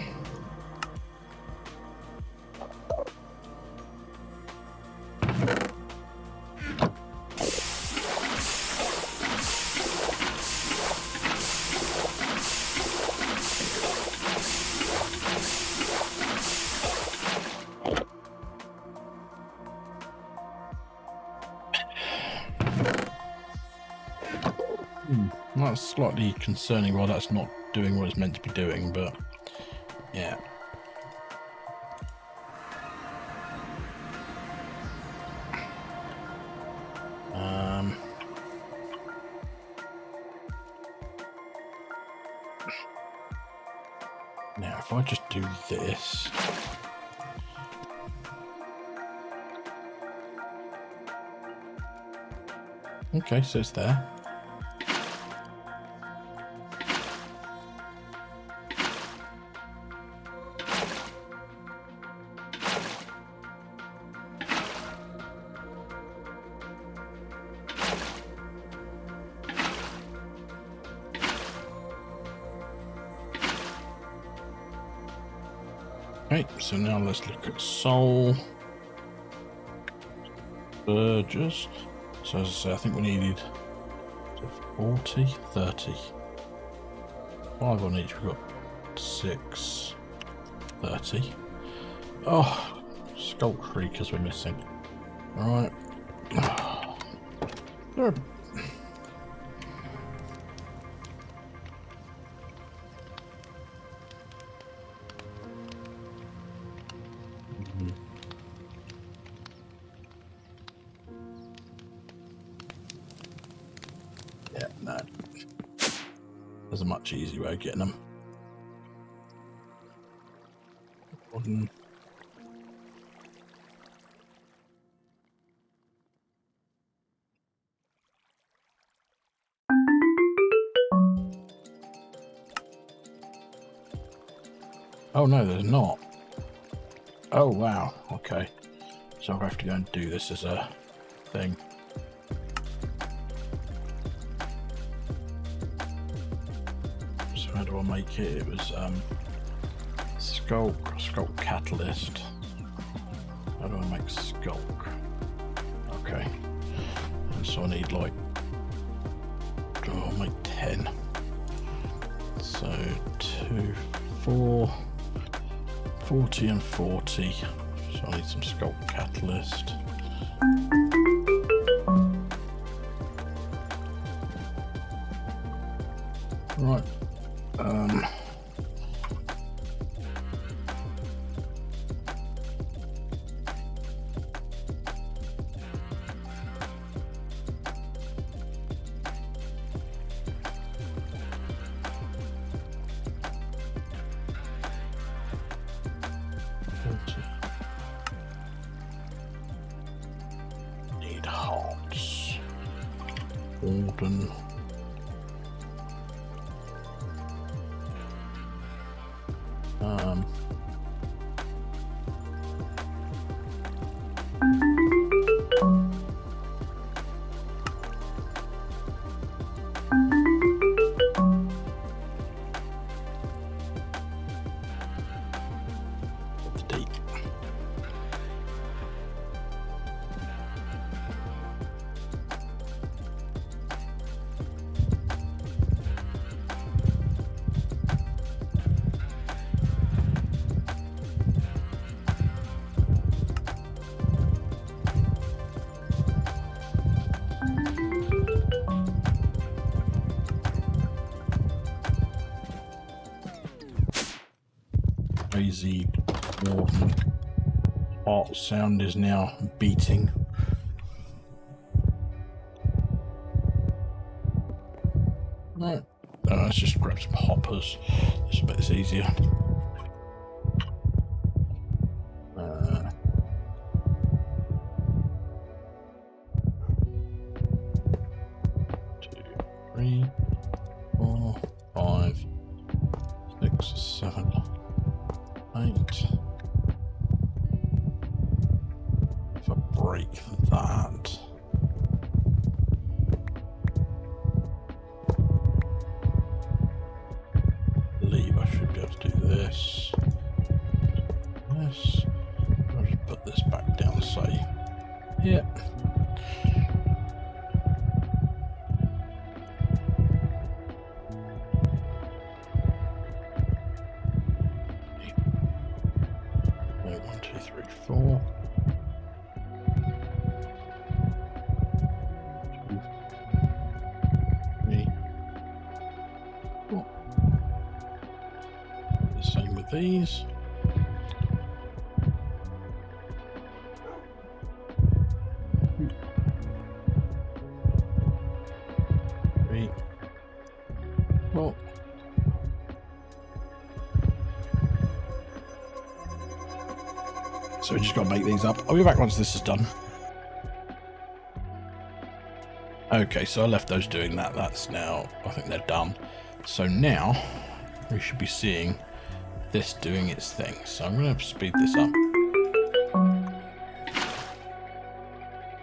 That's slightly concerning why that's not doing what it's meant to be doing, but yeah. Now if I just do this, okay, so it's there. Okay, so now let's look at soul Burgess. So as I say, I think we needed 40, 30. 5 on each, we've got 6, 30. Oh, Sculk Creakers we're missing. Alright. There. Yeah, no. There's a much easier way of getting them. Oh no, there's not. Oh wow, okay. So I'll have to go and do this as a thing. So how do I make it? It was Sculk Catalyst. How do I make Sculk? Okay. And so I need like, I'll make 10. So 2, 4, 40 and 40. So I need some Sculk Catalyst. Right. Warden. Crazy Warden heart sound is now beating. Right. Let's just grab some hoppers. This bit is easier. 2, 3, 4, 5, 6, 7, 8. If I break that, I believe I should be able to do this. This. I'll just put this back down, say, yeah. Okay, 1, 2, 3, 4. 2, 3, 4. The same with these. 3, 4. So we just got to make these up. I'll be back once this is done. Okay, so I left those doing that. That's now, I think they're done. So now we should be seeing this doing its thing. So I'm going to speed this up.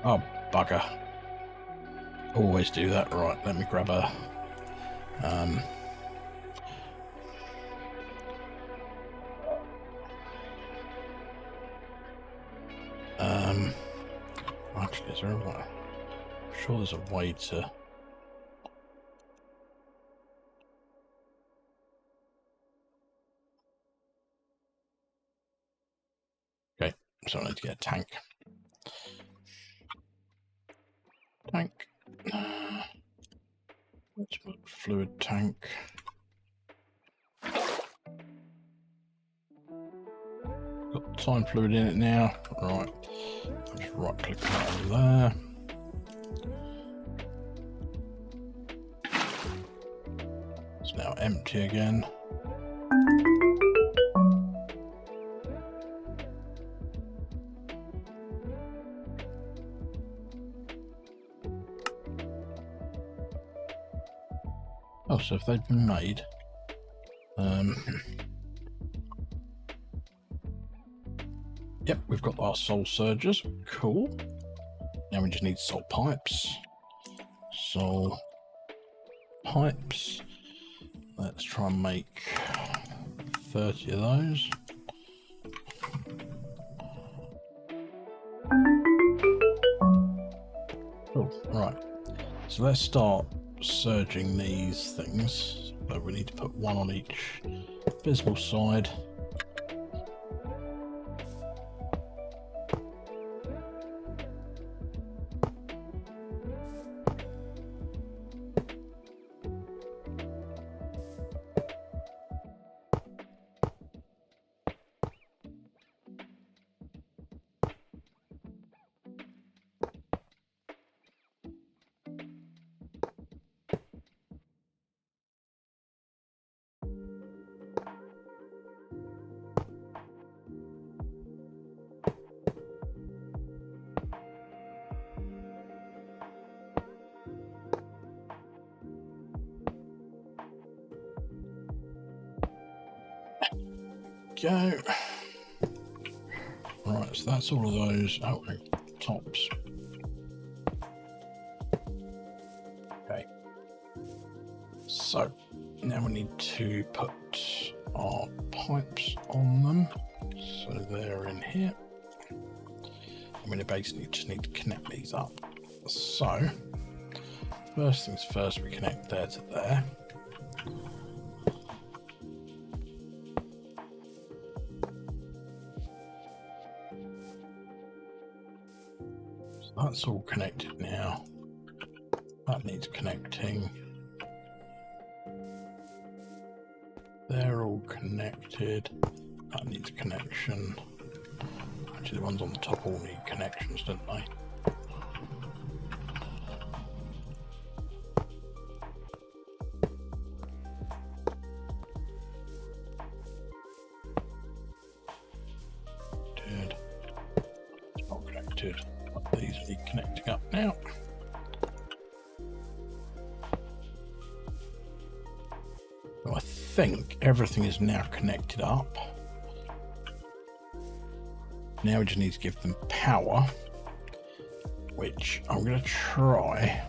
Oh, bugger. Always do that. Right, let me grab a... actually, is there a way? I'm sure there's a way to... Okay, so I need to get a tank. Tank. Let's put fluid tank. Got time fluid in it now. Right. I'll just right click that over there. It's now empty again. Oh, so if they've been made, yep, we've got our soul surges. Cool. Now we just need soul pipes. Soul pipes. Let's try and make 30 of those. Oh, right. So let's start surging these things. So we need to put one on each visible side. go. Right, so that's all of those outing tops. Okay. So now we need to put our pipes on them. So they're in here. I'm going to basically just need to connect these up. So first things first, we connect there to there. So that's all connected now. That needs connecting. They're all connected. That needs a connection. Actually, the ones on the top all need connections, don't they? It's not connected. These need connecting up now. So I think everything is now connected up. Now we just need to give them power, which I'm going to try.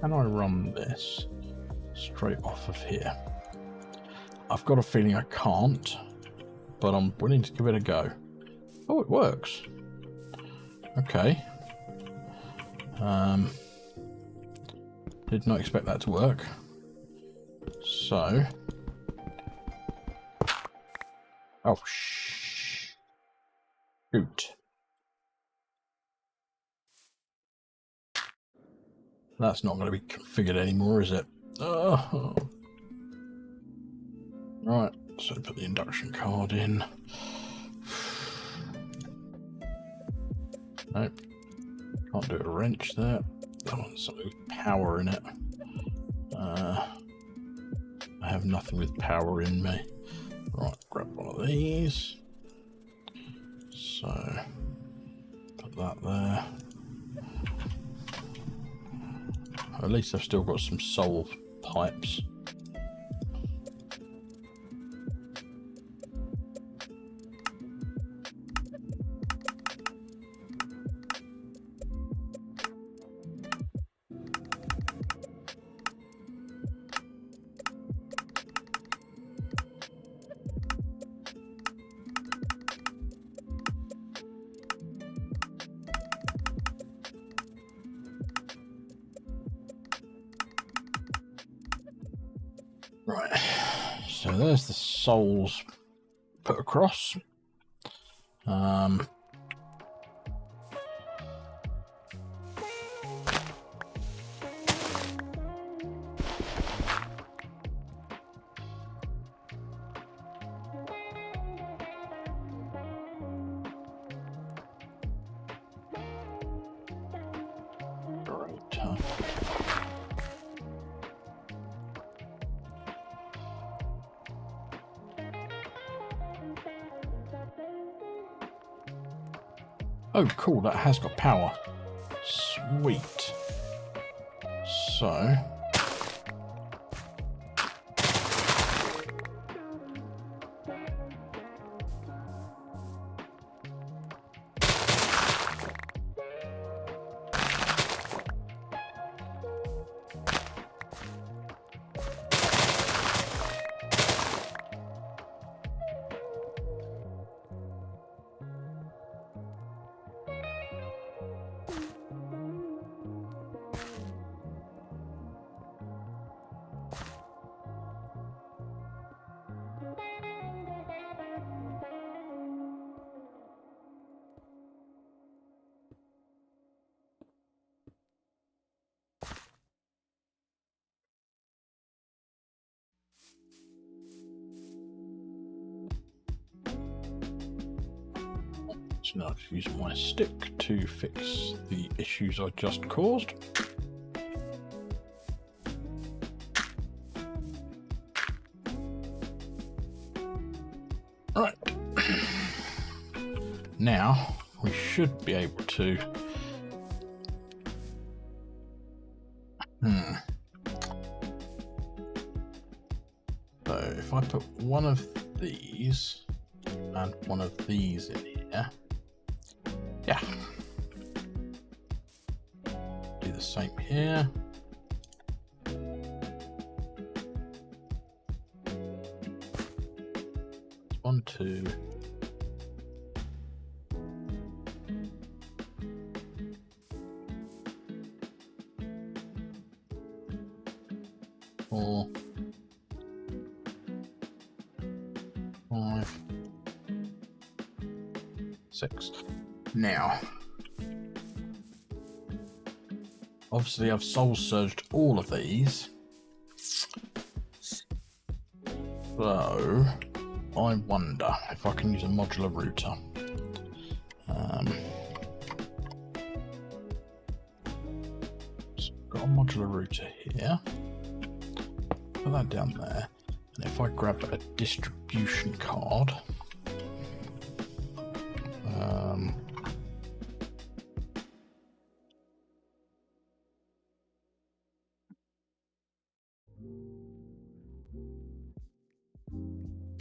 Can I run this straight off of here? I've got a feeling I can't, but I'm willing to give it a go. Oh, it works. Okay. Did not expect that to work. So. Oh, shoot. That's not going to be configured anymore, is it? Oh. Right, so put the induction card in. Nope. Can't do a wrench there. I want something with power in it. I have nothing with power in me. Right, grab one of these. So, put that there. At least I've still got some soul pipes. Right, so there's the souls put across. Oh, cool, that has got power. Sweet. So. So now I can use my stick to fix the issues I just caused. Right. Now we should be able to So if I put one of these and one of these in here, yeah, do the same here. 1, 2. Four, 5, 6. Now, obviously I've soul surged all of these, so I wonder if I can use a modular router. So I've got a modular router here. Put that down there, and if I grab a distribution card,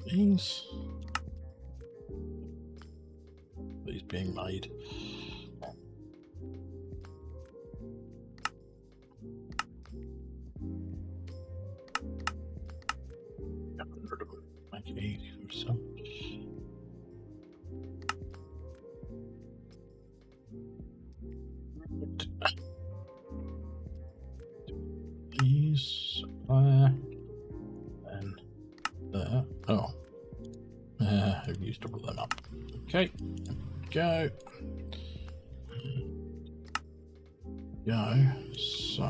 these being made. Make it easy for myself. These there and there. Oh, I've used all of them up. Okay, go. So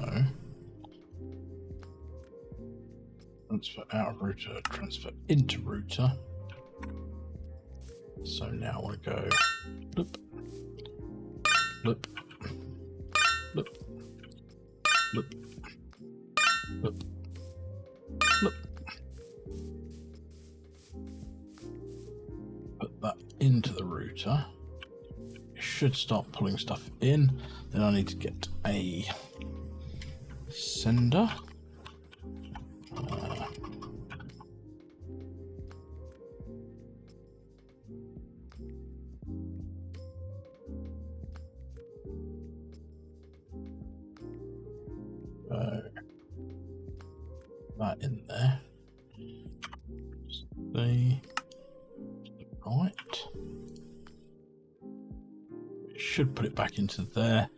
transfer out of router, transfer into router. So now I want to go loop, loop, loop, loop, loop, loop. Put that into the router. It should start pulling stuff in. Then I need to get a sender. That in there. Stay right. It should put it back into there,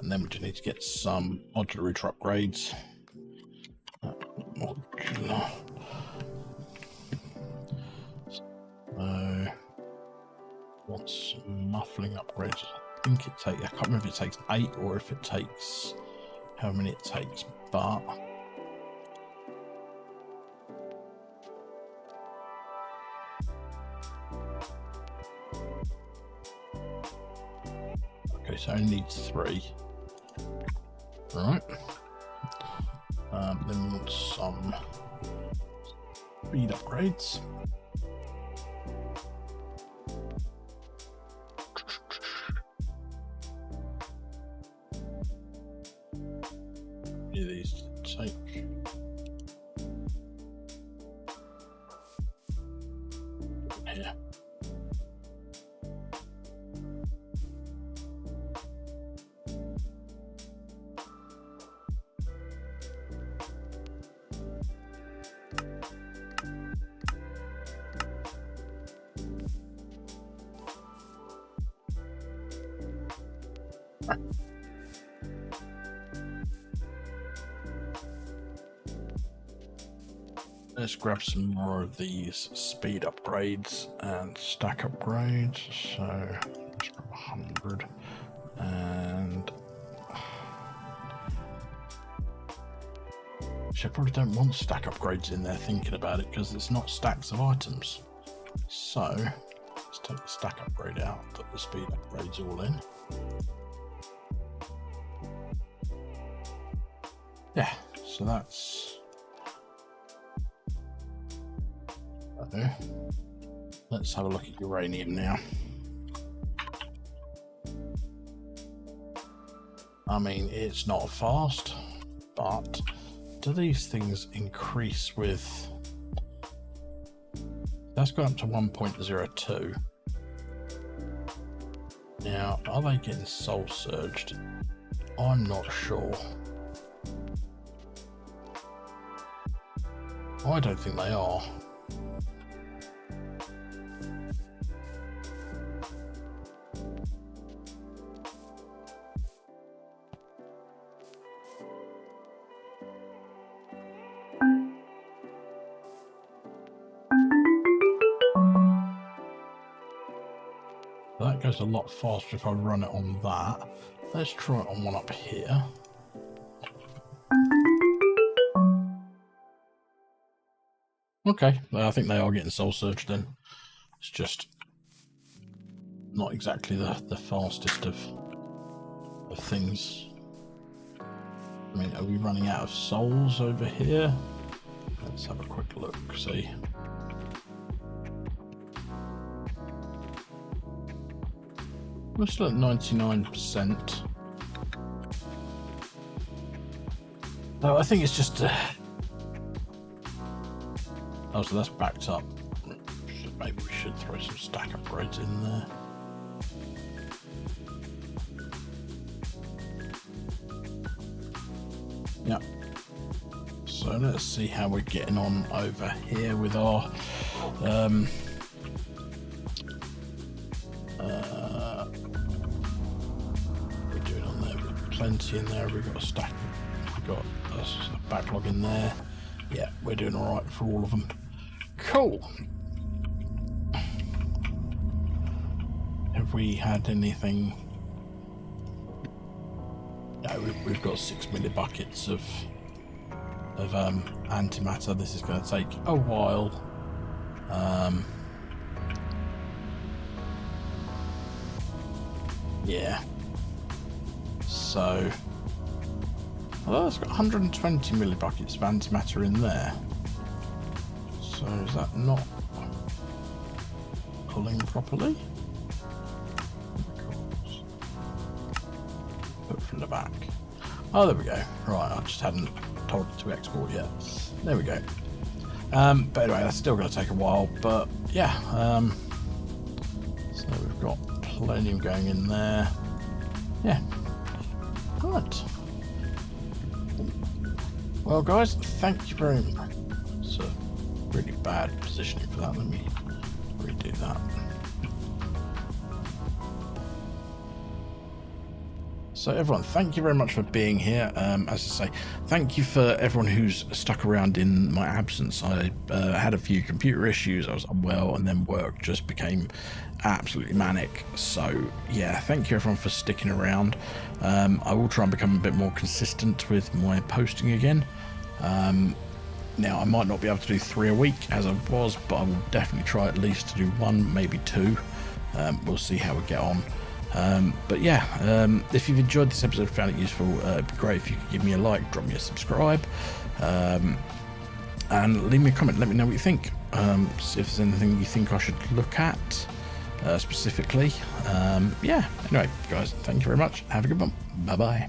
and then we just need to get some modular router upgrades. Modular. So, want some muffling upgrades. I think it takes. I can't remember if it takes 8 or if it takes how many it takes, but. Okay, so it needs 3. Right. Then we want some speed upgrades. These take. Here. Let's grab some more of these speed upgrades and stack upgrades. So let's grab 100 and I probably don't want stack upgrades in there thinking about it because it's not stacks of items. So let's take the stack upgrade out, put the speed upgrades all in. Yeah, so that's there. Let's have a look at uranium now. I mean, it's not fast, but do these things increase with... That's gone up to 1.02. Now, are they getting soul surged? I'm not sure. I don't think they are. That goes a lot faster if I run it on that. Let's try it on one up here. Okay, I think they are getting soul surged then. It's just not exactly the fastest of things. I mean, are we running out of souls over here? Let's have a quick look, see. We're still at 99%. No, I think it's just... Oh, so that's backed up. Maybe we should throw some stack upgrades in there. Yeah. So let's see how we're getting on over here with our... what we're doing on there. We've got plenty in there. We've got a stack. We've got a backlog in there. Yeah, we're doing all right for all of them. Cool. Have we had anything? No, we've got 6 millibuckets of antimatter. This is going to take a while. Yeah. So, well, it's got 120 millibuckets of antimatter in there. So is that not pulling properly? Put from the back. Oh, there we go. Right, I just hadn't told it to export yet. There we go. But anyway, that's still going to take a while. But yeah, so we've got plenty going in there. Yeah. Right. Well, guys, thank you very much. It's a really bad positioning for that. Let me redo that. So everyone, thank you very much for being here. As I say, thank you for everyone who's stuck around in my absence. I had a few computer issues, I was unwell, and then work just became absolutely manic. So yeah, thank you everyone for sticking around. I will try and become a bit more consistent with my posting again. Now I might not be able to do 3 a week as I was, but I will definitely try at least to do 1, maybe 2. We'll see how we get on. But yeah, if you've enjoyed this episode, found it useful, it'd be great if you could give me a like, drop me a subscribe, and leave me a comment. Let me know what you think. See if there's anything you think I should look at specifically. Yeah, anyway, guys, thank you very much. Have a good one. Bye bye.